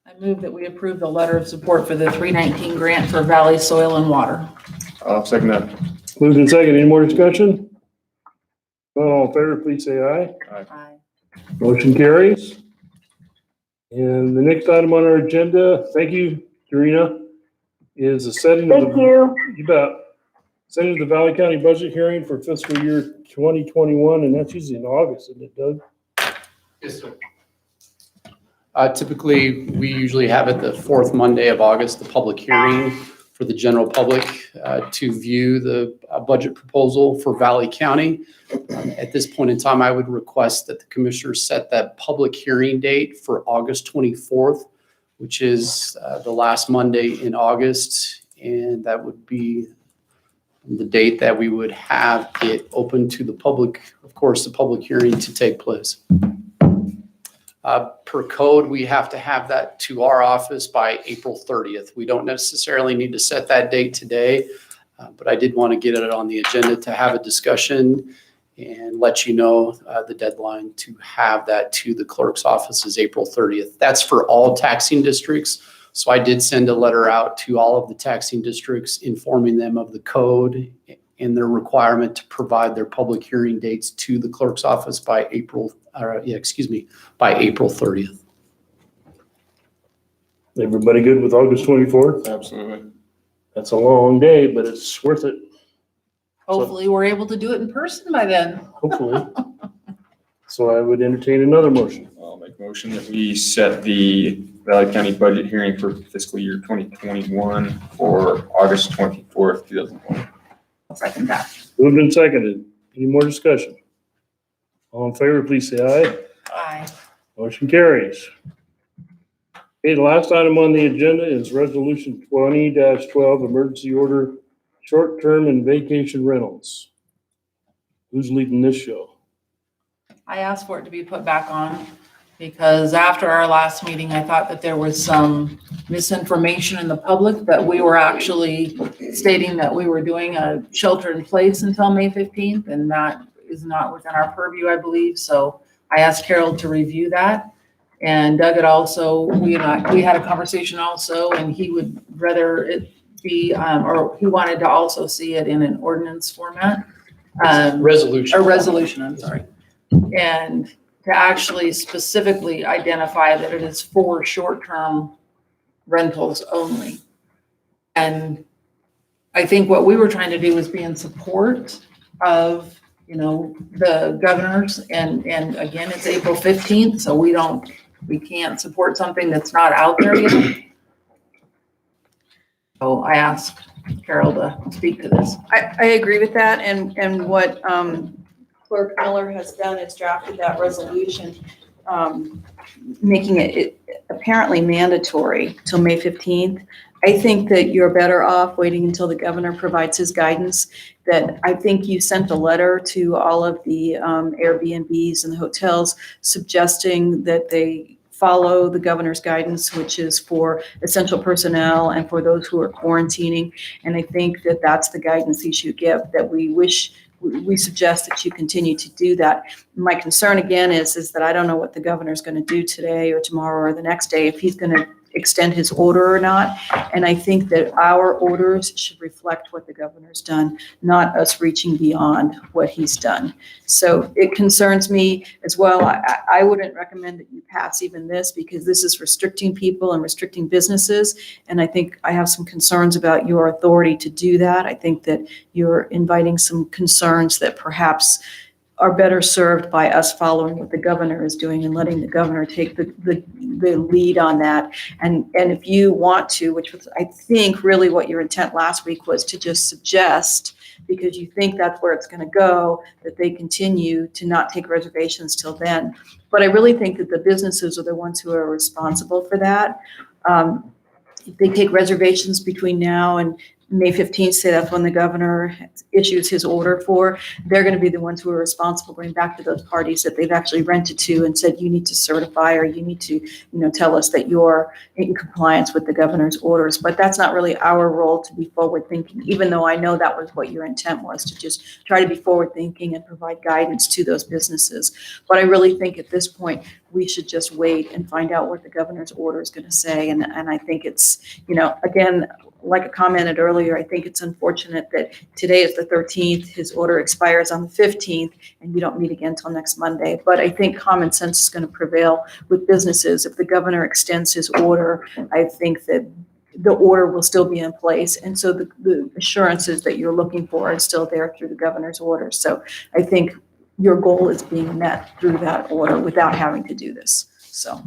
I move that we approve the letter of support for the 319 grant for Valley Soil and Water. I'll second that. Moved in second, any more discussion? All in favor, please say aye. Aye. Motion carries. And the next item on our agenda, thank you, Dorina, is the setting of Thank the, you. you bet, setting of the Valley County budget hearing for fiscal year 2021, and that's usually in August, isn't it, Doug? Yes, sir. Typically, we usually have it the fourth Monday of August, the public hearing for the general public to view the budget proposal for Valley County. At this point in time, I would request that the commissioners set that public hearing date for August 24th, which is the last Monday in August. And that would be the date that we would have it open to the public, of course, the public hearing to take place. Per code, we have to have that to our office by April 30th. We don't necessarily need to set that date today, but I did want to get it on the agenda to have a discussion and let you know the deadline to have that to the clerk's office is April 30th. That's for all taxing districts. So I did send a letter out to all of the taxing districts informing them of the code and their requirement to provide their public hearing dates to the clerk's office by April 30th. Everybody good with August 24th? Absolutely. That's a long day, but it's worth it, Hopefully, we're able to do it in person by then. hopefully. So I would entertain another motion. I'll make a motion that we set the Valley County budget hearing for fiscal year 2021 for August 24th, 2020. I'll second that. Moved and seconded. Any more discussion? All in favor, please say aye. Aye. Motion carries. Okay, the last item on the agenda is resolution 20-12, emergency order, short-term and vacation rentals. Who's leading this show? I asked for it to be put back on because after our last meeting, I thought that there was some misinformation in the public that we were actually stating that we were doing a shelter in place until May 15th, and that is not within our purview, I believe. So I asked Carol to review that. And Doug had also, we had a conversation also, and he would rather it be, or he wanted to also see it in an ordinance format. Resolution. A resolution, I'm sorry. And to actually specifically identify that it is for short-term rentals only. And I think what we were trying to do was be in support of, the governors, and again, it's April 15th, so we can't support something that's not out there yet. So I asked Carol to speak to this. I agree with that, and what Clerk Miller has done is drafted that resolution, making it apparently mandatory till May 15th. I think that you're better off waiting until the governor provides his guidance. That I think you sent a letter to all of the Airbnbs and the hotels suggesting that they follow the governor's guidance, which is for essential personnel and for those who are quarantining. And I think that that's the guidance you should give, that we suggest that you continue to do that. My concern again is that I don't know what the governor's going to do today or tomorrow or the next day, if he's going to extend his order or not. And I think that our orders should reflect what the governor's done, not us reaching beyond what he's done. So it concerns me as well. I wouldn't recommend that you pass even this, because this is restricting people and restricting businesses. And I think I have some concerns about your authority to do that. I think that you're inviting some concerns that perhaps are better served by us following what the governor is doing and letting the governor take the lead on that. And if you want to, which was, I think, really what your intent last week was, to just suggest, because you think that's where it's going to go, that they continue to not take reservations till then. But I really think that the businesses are the ones who are responsible for that. If they take reservations between now and May 15th, say that's when the governor issues his order for, they're going to be the ones who are responsible going back to those parties that they've actually rented to and said, you need to certify, or you need to, tell us that you're in compliance with the governor's orders. But that's not really our role to be forward thinking, even though I know that was what your intent was, to just try to be forward thinking and provide guidance to those businesses. But I really think at this point, we should just wait and find out what the governor's order is going to say. And I think it's, again, like I commented earlier, I think it's unfortunate that today is the 13th, his order expires on the 15th, and you don't meet again until next Monday. But I think common sense is going to prevail with businesses. If the governor extends his order, I think that the order will still be in place. And so the assurances that you're looking for are still there through the governor's order. So I think your goal is being met through that order without having to do this. So.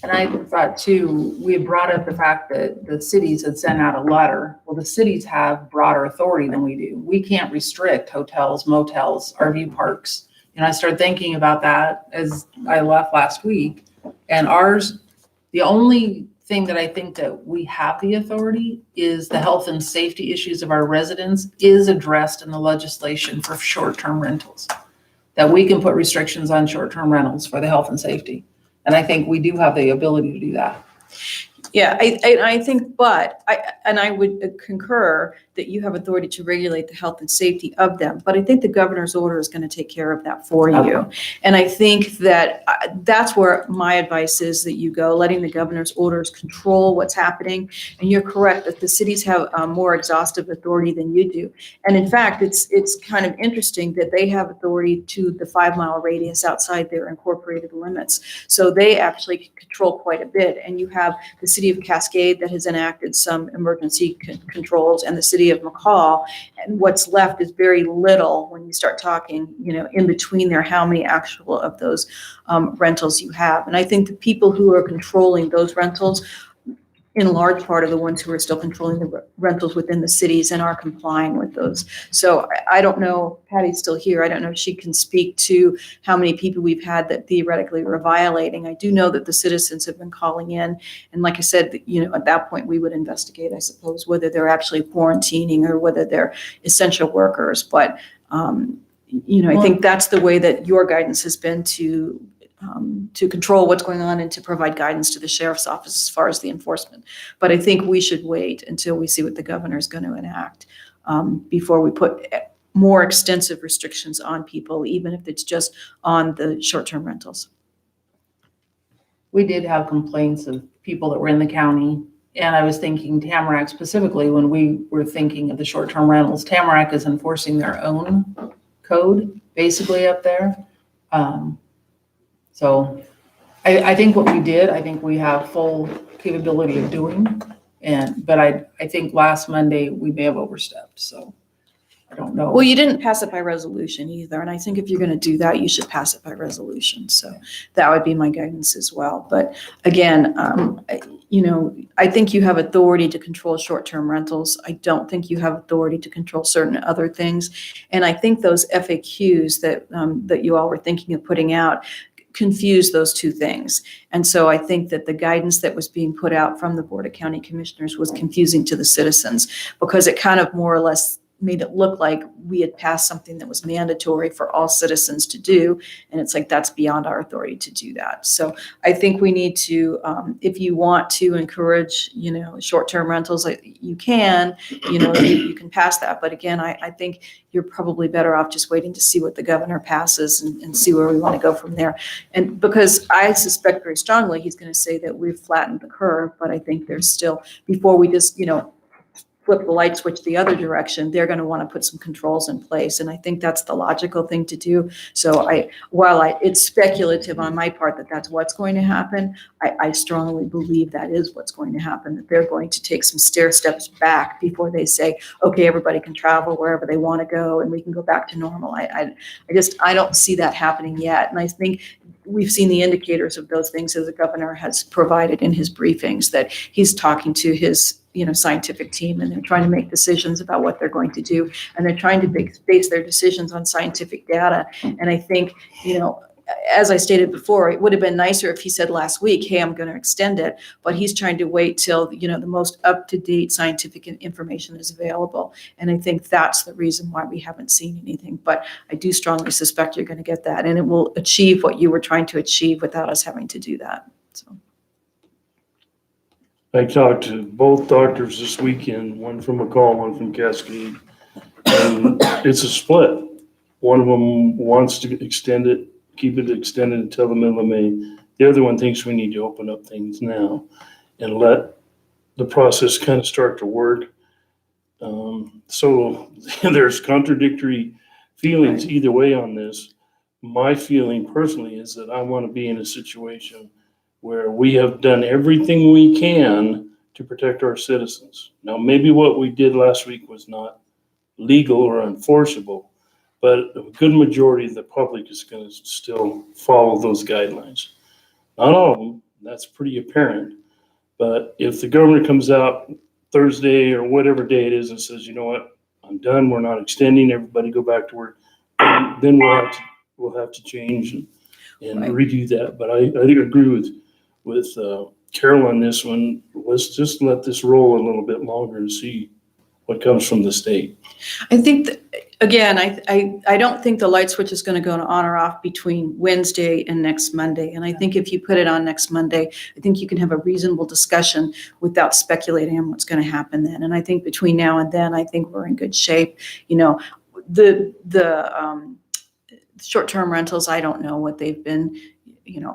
And I thought too, we had brought up the fact that the cities had sent out a letter. Well, the cities have broader authority than we do. We can't restrict hotels, motels, RV parks. And I started thinking about that as I left last week. And ours, the only thing that I think that we have the authority is the health and safety issues of our residents is addressed in the legislation for short-term rentals. That we can put restrictions on short-term rentals for the health and safety. And I think we do have the ability to do that. Yeah, I think, but I would concur that you have authority to regulate the health and safety of them. But I think the governor's order is going to take care of that for you. And I think that that's where my advice is that you go, letting the governor's orders control what's happening. And you're correct that the cities have more exhaustive authority than you do. And in fact, it's kind of interesting that they have authority to the 5-mile radius outside their incorporated limits. So they actually control quite a bit. And you have the city of Cascade that has enacted some emergency controls, and the city of McCall, and what's left is very little when you start talking, in between there, how many actual of those rentals you have. And I think the people who are controlling those rentals, in large part, are the ones who are still controlling the rentals within the cities and are complying with those. So I don't know, Patty's still here. I don't know if she can speak to how many people we've had that theoretically were violating. I do know that the citizens have been calling in. And like I said, at that point, we would investigate, I suppose, whether they're actually quarantining or whether they're essential workers. But, I think that's the way that your guidance has been to control what's going on and to provide guidance to the sheriff's office as far as the enforcement. But I think we should wait until we see what the governor is going to enact before we put more extensive restrictions on people, even if it's just on the short-term rentals. We did have complaints of people that were in the county. And I was thinking Tamarack specifically, when we were thinking of the short-term rentals, Tamarack is enforcing their own code basically up there. So I think what we did, I think we have full capability of doing. But I think last Monday we may have overstepped, so I don't know. Well, you didn't pass it by resolution either, and I think if you're going to do that, you should pass it by resolution. So that would be my guidance as well. But again, I think you have authority to control short-term rentals. I don't think you have authority to control certain other things. And I think those FAQs that you all were thinking of putting out confuse those two things. And so I think that the guidance that was being put out from the Board of County Commissioners was confusing to the citizens, because it kind of more or less made it look like we had passed something that was mandatory for all citizens to do. And it's like, that's beyond our authority to do that. So I think we need to, if you want to encourage, short-term rentals, you can, you can pass that. But again, I think you're probably better off just waiting to see what the governor passes and see where we want to go from there. And because I suspect very strongly he's going to say that we've flattened the curve, but I think there's still, before we just, flip the light switch the other direction, they're going to want to put some controls in place. And I think that's the logical thing to do. So it's speculative on my part that that's what's going to happen, I strongly believe that is what's going to happen, that they're going to take some stair steps back before they say, okay, everybody can travel wherever they want to go and we can go back to normal. I don't see that happening yet. And I think we've seen the indicators of those things as the governor has provided in his briefings, that he's talking to his scientific team, and they're trying to make decisions about what they're going to do. And they're trying to base their decisions on scientific data. And I think, as I stated before, it would have been nicer if he said last week, hey, I'm going to extend it, but he's trying to wait till, the most up-to-date scientific information is available. And I think that's the reason why we haven't seen anything. But I do strongly suspect you're going to get that, and it will achieve what you were trying to achieve without us having to do that. So. I talked to both doctors this weekend, one from McCall, one from Cascade, and it's a split. One of them wants to extend it, keep it extended until the middle of May. The other one thinks we need to open up things now and let the process kind of start to work. So there's contradictory feelings either way on this. My feeling personally is that I want to be in a situation where we have done everything we can to protect our citizens. Now, maybe what we did last week was not legal or enforceable, but a good majority of the public is going to still follow those guidelines. Not all of them, that's pretty apparent. But if the governor comes out Thursday or whatever day it is and says, you know what, I'm done, we're not extending, everybody go back to work, then we'll have to change and Right. redo that. But I agree with Carol on this one. Let's just let this roll a little bit longer and see what comes from the state. I think that, again, I don't think the light switch is going to go on or off between Wednesday and next Monday. And I think if you put it on next Monday, I think you can have a reasonable discussion without speculating on what's going to happen then. And I think between now and then, I think we're in good shape. The short-term rentals, I don't know what they've been,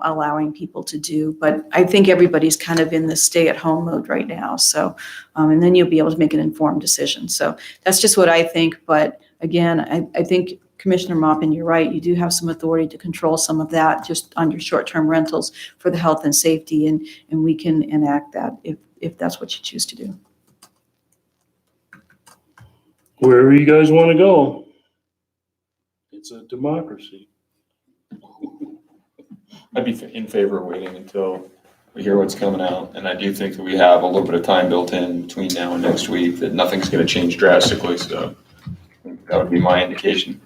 allowing people to do, but I think everybody's kind of in the stay-at-home mode right now. So, and then you'll be able to make an informed decision. So that's just what I think. But again, I think Commissioner Maupin, you're right. You do have some authority to control some of that just on your short-term rentals for the health and safety, and we can enact that if that's what you choose to do. Wherever you guys want to go, it's a democracy. I'd be in favor of waiting until we hear what's coming out. And I do think that we have a little bit of time built in between now and next week, that nothing's going to change drastically. So that would be my indication.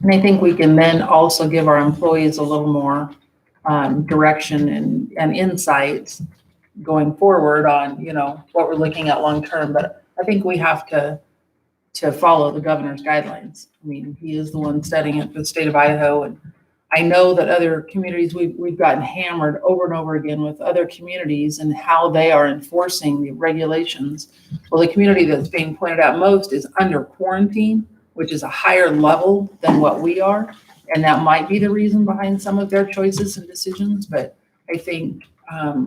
And I think we can then also give our employees a little more direction and insights going forward on, what we're looking at long-term. But I think we have to follow the governor's guidelines. I mean, he is the one setting it for the state of Idaho. And I know that other communities, we've gotten hammered over and over again with other communities and how they are enforcing the regulations. Well, the community that's being pointed out most is under quarantine. which is a higher level than what we are. And that might be the reason behind some of their choices and decisions, but I think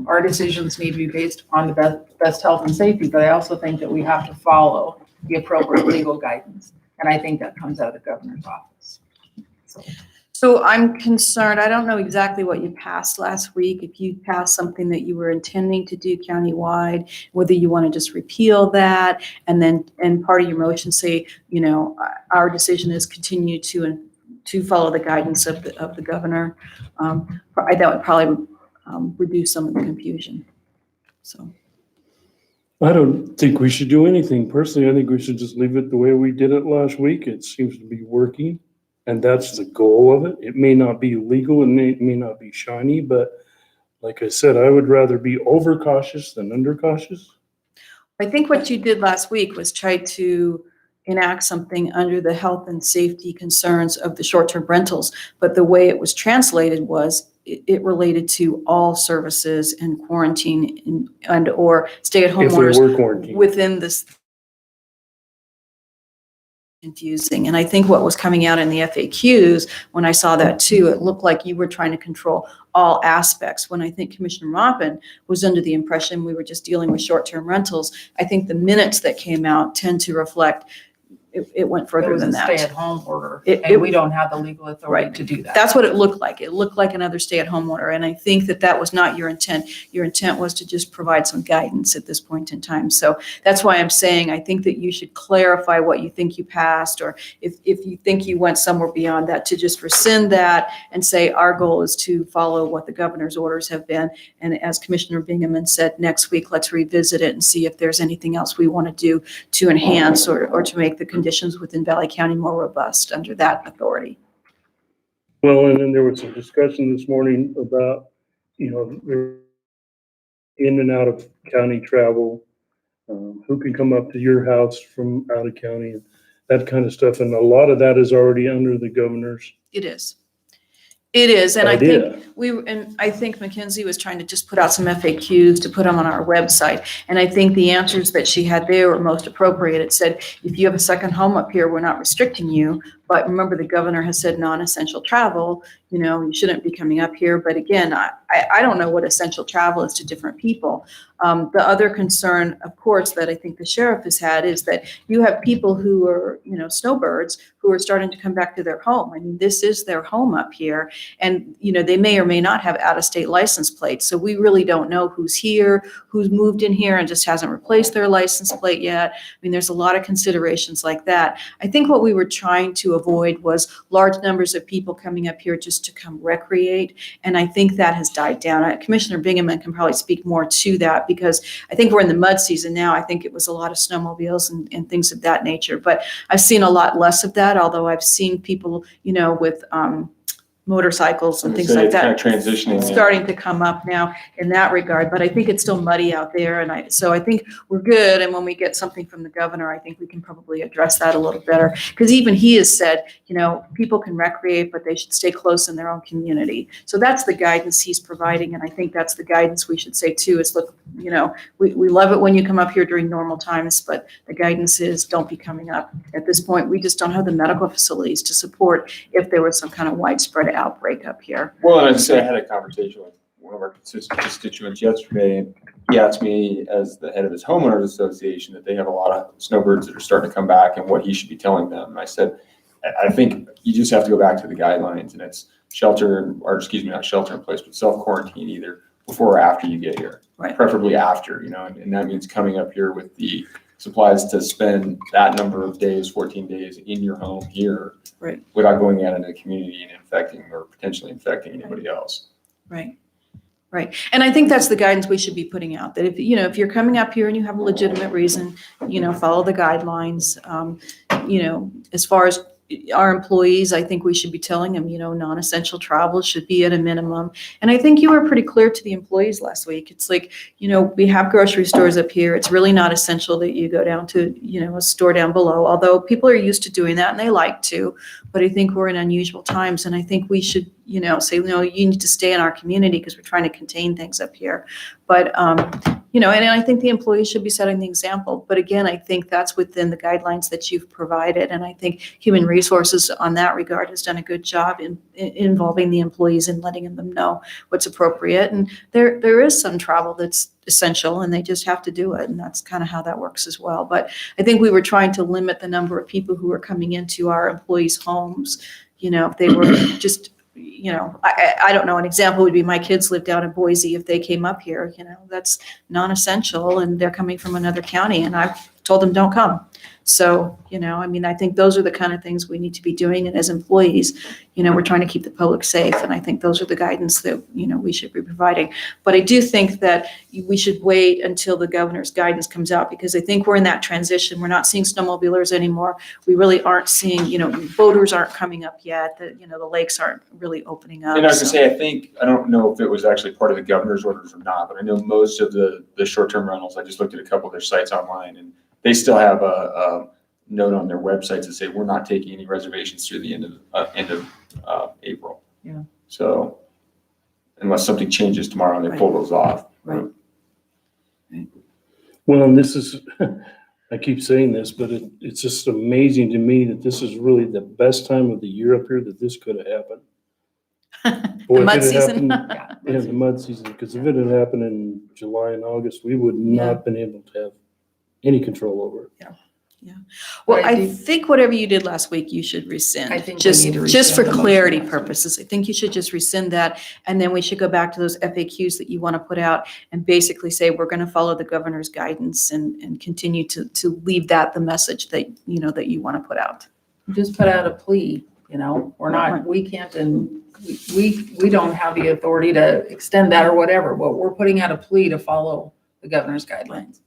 our decisions need to be based on the best health and safety, but I also think that we have to follow the appropriate legal guidance. And I think that comes out of the governor's office. So I'm concerned, I don't know exactly what you passed last week, if you passed something that you were intending to do countywide, whether you want to just repeal that, and then, and part of your motion say, you know, our decision is continue to follow the guidance of the governor. That would probably reduce some of the confusion, so. I don't think we should do anything. Personally, I think we should just leave it the way we did it last week. It seems to be working, and that's the goal of it. It may not be legal and it may not be shiny, but like I said, I would rather be overcautious than undercautious. I think what you did last week was try to enact something under the health and safety concerns of the short-term rentals, but the way it was translated was it related to all services and quarantine and or stay-at-home If we orders were quarantined. within this. Confusing. And I think what was coming out in the FAQs, when I saw that too, it looked like you were trying to control all aspects, when I think Commissioner Mopin was under the impression we were just dealing with short-term rentals. I think the minutes that came out tend to reflect it went It further was than a that. stay-at-home order, It- and we don't have the legal authority Right. to do that. That's what it looked like. It looked like another stay-at-home order. And I think that that was not your intent. Your intent was to just provide some guidance at this point in time. So that's why I'm saying I think that you should clarify what you think you passed, or if you think you went somewhere beyond that, to just rescind that and say our goal is to follow what the governor's orders have been. And as Commissioner Bingaman said, next week, let's revisit it and see if there's anything else we want to do to enhance or to make the conditions within Valley County more robust under that authority. Well, and then there was some discussion this morning about, you know, in and out of county travel, who can come up to your house from out of county, and that kind of stuff. And a lot of that is already under the governor's It is. It is, and I idea. think I think Mackenzie was trying to just put out some FAQs to put them on our website. And I think the answers that she had there were most appropriate. It said, if you have a second home up here, we're not restricting you. But remember, the governor has said non-essential travel, you know, you shouldn't be coming up here. But again, I don't know what essential travel is to different people. The other concern, of course, that I think the sheriff has had is that you have people who are, you know, snowbirds who are starting to come back to their home. I mean, this is their home up here. And, you know, they may or may not have out-of-state license plates. So we really don't know who's here, who's moved in here and just hasn't replaced their license plate yet. I mean, there's a lot of considerations like that. I think what we were trying to avoid was large numbers of people coming up here just to come recreate. And I think that has died down. Commissioner Bingaman can probably speak more to that, because I think we're in the mud season now. I think it was a lot of snowmobiles and things of that nature. But I've seen a lot less of that, although I've seen people, you know, with motorcycles and things like It's kind that of transitioning. yeah. starting to come up now in that regard, but I think it's still muddy out there. And so I think we're good. And when we get something from the governor, I think we can probably address that a little better. Because even he has said, you know, people can recreate, but they should stay close in their own community. So that's the guidance he's providing. And I think that's the guidance we should say too, is look, you know, we love it when you come up here during normal times, but the guidance is don't be coming up. At this point, we just don't have the medical facilities to support if there was some kind of widespread outbreak up here. Well, and I had a conversation with one of our constituents yesterday, and he asked me, as the head of his homeowners association, that they have a lot of snowbirds that are starting to come back and what he should be telling them. And I said, I think you just have to go back to the guidelines, and it's not shelter in place, but self-quarantine either before or after you get here. Right. Preferably after, you know, and that means coming up here with the supplies to spend that number of days, 14 days in your home here. Right. Without going out into the community and infecting or potentially infecting anybody else. Right. Right. And I think that's the guidance we should be putting out, that if, you know, if you're coming up here and you have a legitimate reason, you know, follow the guidelines. You know, as far as our employees, I think we should be telling them, you know, non-essential travel should be at a minimum. And I think you were pretty clear to the employees last week. It's like, you know, we have grocery stores up here. It's really not essential that you go down to, you know, a store down below, although people are used to doing that and they like to. But I think we're in unusual times, and I think we should, you know, say, no, you need to stay in our community because we're trying to contain things up here. But you know, and I think the employees should be setting the example. But again, I think that's within the guidelines that you've provided. And I think Human Resources on that regard has done a good job in involving the employees and letting them know what's appropriate. And there is some travel that's essential and they just have to do it. And that's kind of how that works as well. But I think we were trying to limit the number of people who were coming into our employees' homes. You know, if they were just, you know, I don't know, an example would be my kids live down in Boise. If they came up here, you know, that's non-essential and they're coming from another county and I've told them don't come. So, you know, I mean, I think those are the kind of things we need to be doing. And as employees, you know, we're trying to keep the public safe. And I think those are the guidance that, you know, we should be providing. But I do think that we should wait until the governor's guidance comes out because I think we're in that transition. We're not seeing snowmobilers anymore. We really aren't seeing, you know, boaters aren't coming up yet. You know, the lakes aren't really opening up. And I was so. gonna say, I don't know if it was actually part of the governor's orders or not, but I know most of the short-term rentals, I just looked at a couple of their sites online and they still have a note on their websites that say, we're not taking any reservations through the end of April. Yeah. So unless something changes tomorrow and they pull those off. Right. Well, and this is, I keep saying this, but it's just amazing to me that this is really the best time of the year up here that this could have happened. Boy, The if mud it had season. happened- Yeah, the mud season, because if it had happened in July and August, we would not have been able to have any control over it. Well, But I I do- think whatever you did last week, you should rescind. I think we Just, need to just for rescind the motion clarity last week. purposes. I think you should just rescind that. And then we should go back to those FAQs that you want to put out and basically say, we're going to follow the governor's guidance and continue to leave that the message that, you know, that you want to put out. Just put out a plea, you know, we're not, we can't, and we don't have the authority to extend that or whatever, but we're putting out a plea to follow the governor's guidelines.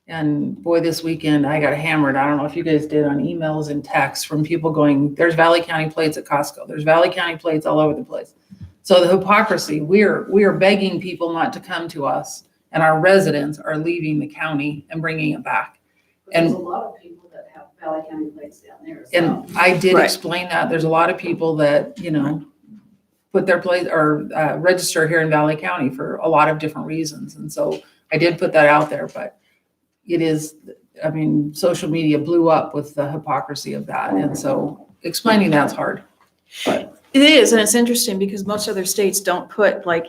And boy, this weekend I got hammered. I don't know if you guys did on emails and texts from people going, there's Valley County plates at Costco. There's Valley County plates all over the place. So the hypocrisy, we are begging people not to come to us and our residents are leaving the county and bringing it back. There's a lot of people that have Valley County plates down there. So. And I did Right. explain that. There's a lot of people that, you know, put their place or register here in Valley County for a lot of different reasons. And so I did put that out there, but it is, I mean, social media blew up with the hypocrisy of that. And so explaining that's hard. It is, and it's interesting because most other states don't put like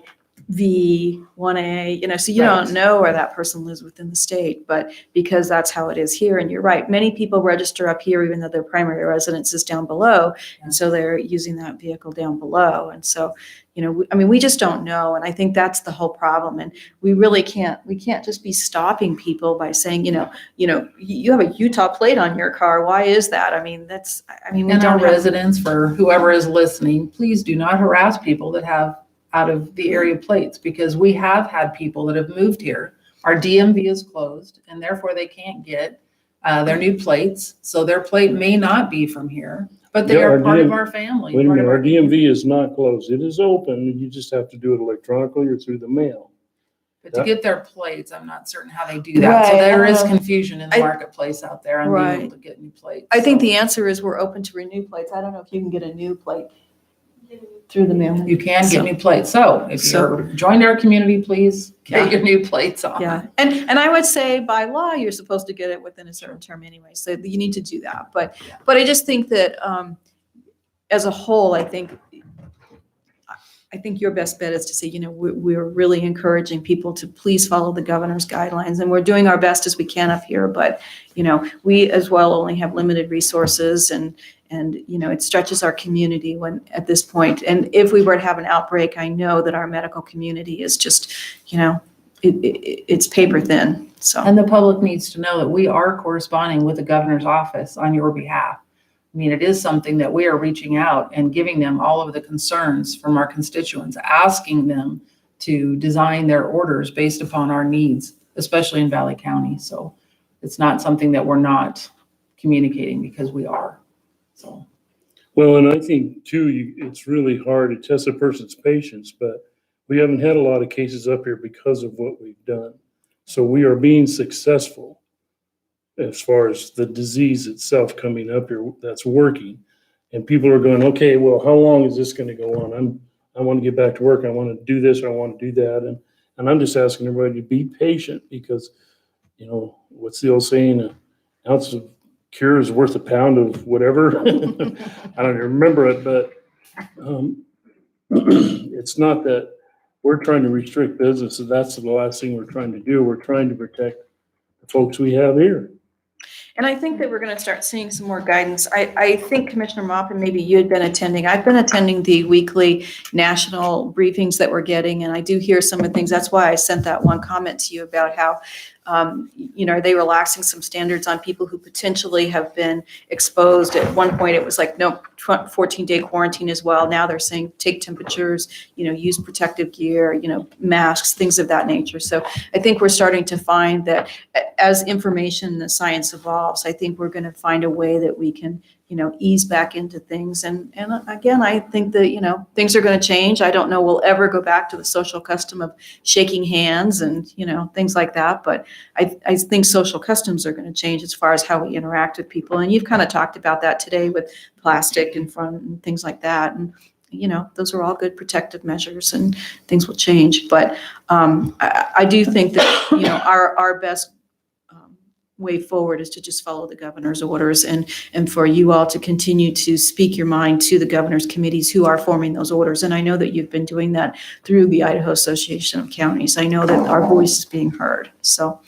V1A, you know, so you Right. don't know where that person lives within the state, but because that's how it is here. And you're right, many people register up here even though their primary residence is down below. And so they're using that vehicle down below. And so, you know, I mean, we just don't know. And I think that's the whole problem. And we really can't just be stopping people by saying, you know, you have a Utah plate on your car. Why is that? I mean, we And our don't have. residents, for whoever is listening, please do not harass people that have out of the area plates because we have had people that have moved here. Our DMV is closed and therefore they can't get their new plates. So their plate may not be from here, but they Yeah, are our part of DMV our family. Wait a part of minute, our our- DMV is not closed. It is open. You just have to do it electronically or through the mail. But to get their plates, I'm not certain how they do that. So Right, there is I- confusion in the I- marketplace out there on being Right. able to get new plates. I think So the answer is we're open to renew plates. I don't know if you can get a new plate through the mail. you can So- get new plates. So if you're joined our community, please get your new plates on. Yeah, and I would say by law, you're supposed to get it within a certain term anyway, so you need to do that. But I just think that as a whole, I think your best bet is to say, you know, we're really encouraging people to please follow the governor's guidelines, and we're doing our best as we can up here, but, you know, we as well only have limited resources and, you know, it stretches our community when, at this point, and if we were to have an outbreak, I know that our medical community is just, you know, it's paper thin, so. And the public needs to know that we are corresponding with the governor's office on your behalf. I mean, it is something that we are reaching out and giving them all of the concerns from our constituents, asking them to design their orders based upon our needs, especially in Valley County. So it's not something that we're not communicating because we are, so. Well, and I think too, it's really hard to test a person's patience, but we haven't had a lot of cases up here because of what we've done. So we are being successful as far as the disease itself coming up here, that's working. And people are going, okay, well, how long is this going to go on? I want to get back to work. I want to do this. I want to do that. And I'm just asking everybody to be patient because, you know, what's the old saying? An ounce of cure is worth a pound of whatever. I don't even remember it, but it's not that we're trying to restrict businesses. That's the last thing we're trying to do. We're trying to protect the folks we have here. And I think that we're going to start seeing some more guidance. I think Commissioner Mopin, maybe you had been attending. I've been attending the weekly national briefings that we're getting, and I do hear some of the things. That's why I sent that one comment to you about how, you know, are they relaxing some standards on people who potentially have been exposed? At one point, it was like, no, 14-day quarantine as well. Now they're saying take temperatures, you know, use protective gear, you know, masks, things of that nature. So I think we're starting to find that as information and science evolves, I think we're going to find a way that we can, you know, ease back into things. And again, I think that, you know, things are going to change. I don't know we'll ever go back to the social custom of shaking hands and, you know, things like that. But I think social customs are going to change as far as how we interact with people. And you've kind of talked about that today with plastic in front and things like that. And, you know, those are all good protective measures and things will change. But I do think that, you know, our best way forward is to just follow the governor's orders and for you all to continue to speak your mind to the governor's committees who are forming those orders. And I know that you've been doing that through the Idaho Association of Counties. I know that our voice is being heard. So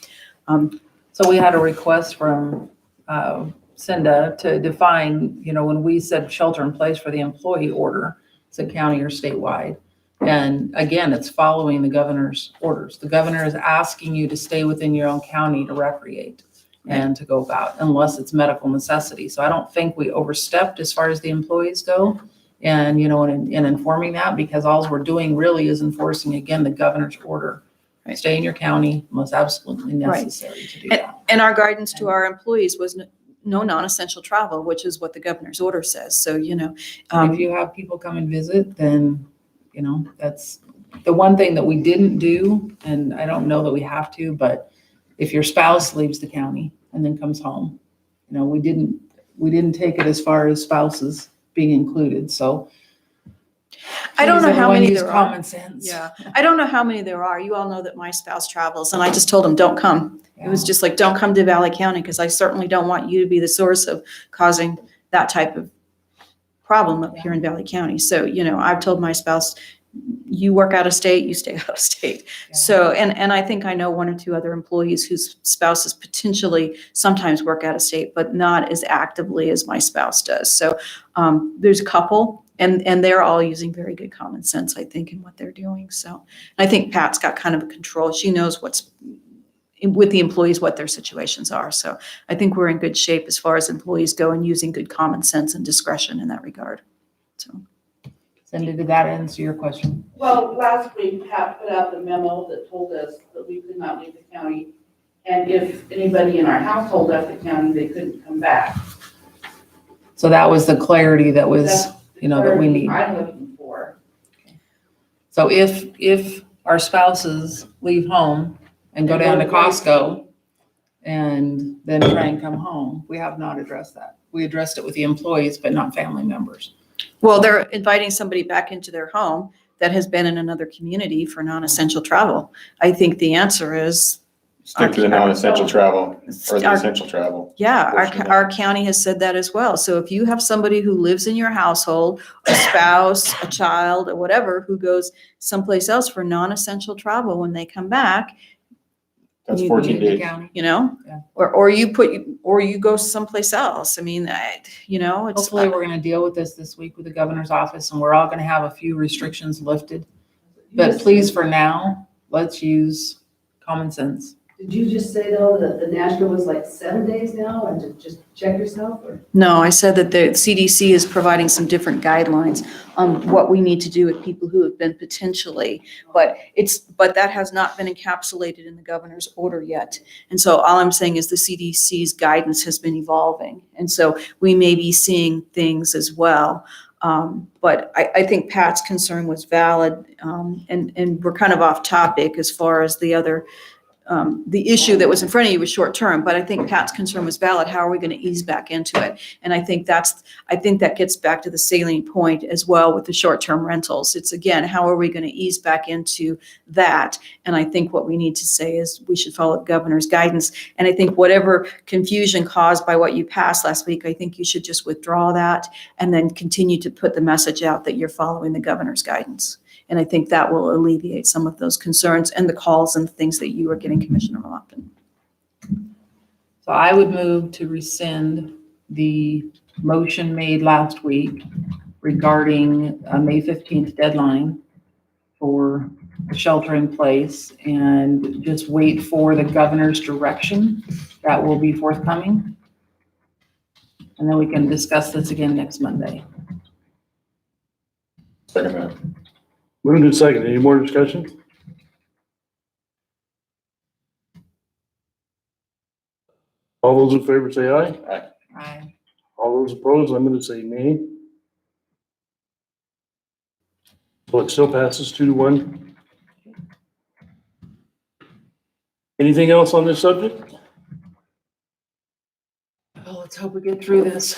we had a request from Cinda to define, you know, when we said shelter in place for the employee order, it's a county or statewide. And again, it's following the governor's orders. The governor is asking you to stay within your own county to recreate and to go about unless it's medical necessity. So I don't think we overstepped as far as the employees go. And, you know, in informing that, because all we're doing really is enforcing, again, the governor's order. Right. Stay in your county unless absolutely necessary to do that. and our guidance to our employees was no non-essential travel, which is what the governor's order says. So, you know, If you have people come and visit, then, you know, that's the one thing that we didn't do. And I don't know that we have to, but if your spouse leaves the county and then comes home, you know, we didn't take it as far as spouses being included. So I don't know how everyone many use there are. common sense. Yeah, I don't know how many there are. You all know that my spouse travels, and I just told him, don't come. It was just like, don't come to Valley County, because I certainly don't want you to be the source of causing that type of problem up here in Valley County. So, you know, I've told my spouse, you work out of state, you stay out of state. Yeah. So, and I think I know one or two other employees whose spouses potentially sometimes work out of state, but not as actively as my spouse does. So there's a couple, and they're all using very good common sense, I think, in what they're doing. So I think Pat's got kind of a control. She knows what's with the employees, what their situations are. So I think we're in good shape as far as employees go and using good common sense and discretion in that regard. So. Cindy, did that answer your question? Well, last week, Pat put out the memo that told us that we could not leave the county. And if anybody in our household left the county, they couldn't come back. So that was the clarity that was, That's you know, that we need. I'm looking for. So if our spouses leave home and go down to Costco and then try and come home, we have not addressed that. We addressed it with the employees, but not family members. Well, they're inviting somebody back into their home that has been in another community for non-essential travel. I think the answer is, Stick to the non-essential travel or the Our- essential travel. yeah, Portion of that. our county has said that as well. So if you have somebody who lives in your household, a spouse, a child, or whatever, who goes someplace else for non-essential travel, when they come back, That's You- 14 days. County. you know, Yeah. or you go someplace else. I mean, you know, it's. Hopefully, we're gonna deal with this week with the governor's office, and we're all gonna have a few restrictions lifted. But please, for now, let's use common sense. Did you just say though that the national was like 7 days now and to just check yourself or? No, I said that the CDC is providing some different guidelines on what we need to do with people who have been potentially, but that has not been encapsulated in the governor's order yet. And so all I'm saying is the CDC's guidance has been evolving. And so we may be seeing things as well. But I think Pat's concern was valid. And we're kind of off topic as far as the other the issue that was in front of you was short-term, but I think Pat's concern was valid. How are we going to ease back into it? And I think that gets back to the salient point as well with the short-term rentals. It's again, how are we going to ease back into that? And I think what we need to say is we should follow the governor's guidance. And I think whatever confusion caused by what you passed last week, I think you should just withdraw that and then continue to put the message out that you're following the governor's guidance. And I think that will alleviate some of those concerns and the calls and things that you are getting, Commissioner Lofton. So I would move to rescind the motion made last week regarding a May 15th deadline for shelter in place and just wait for the governor's direction that will be forthcoming. And then we can discuss this again next Monday. Second that. Moved and second. Any more discussion? All those in favor say aye. Aye. All those opposed, I'm gonna say nay. So it still passes 2-1. Anything else on this subject? Well, let's hope we get through this.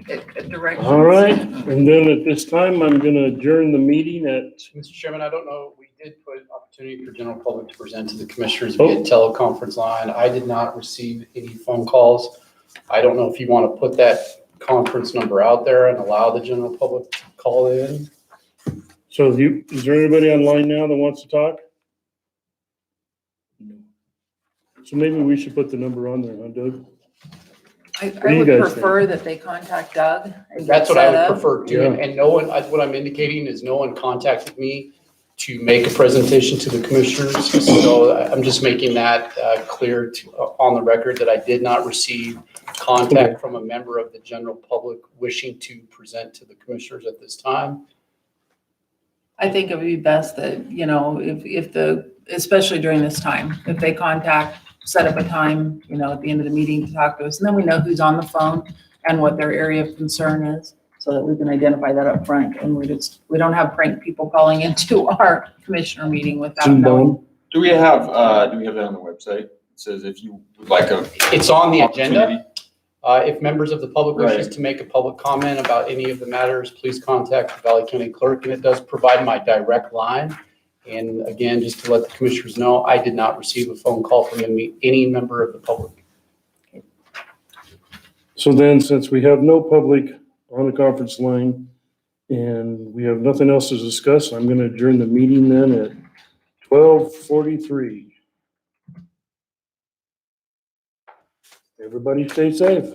Get good directions. All right, and then at this time, I'm gonna adjourn the meeting at, Mr. Chairman, I don't know, we did put opportunity for general public to present to the commissioners via teleconference line. I did not receive any phone calls. I don't know if you want to put that conference number out there and allow the general public to call in. so is there anybody online now that wants to talk? So maybe we should put the number on there, huh, Doug? I do you would guys prefer that they contact Doug. and get That's what I set would up. prefer too. Yeah. And no one, what I'm indicating is no one contacted me to make a presentation to the commissioners. So I'm just making that clear on the record that I did not receive contact from a member of the general public wishing to present to the commissioners at this time. I think it would be best that, you know, if especially during this time, if they set up a time, you know, at the end of the meeting to talk to us, and then we know who's on the phone and what their area of concern is, so that we can identify that up front, and we don't have prank people calling into our commissioner meeting without Zoom knowing. down. Do we have that on the website? It says if you would like a. It's on the agenda. opportunity. If members of the public wishes Right. to make a public comment about any of the matters, please contact the Valley County Clerk, and it does provide my direct line. And again, just to let the commissioners know, I did not receive a phone call from any member of the public. So then, since we have no public on the conference line and we have nothing else to discuss, I'm gonna adjourn the meeting then at 12:43. Everybody stay safe.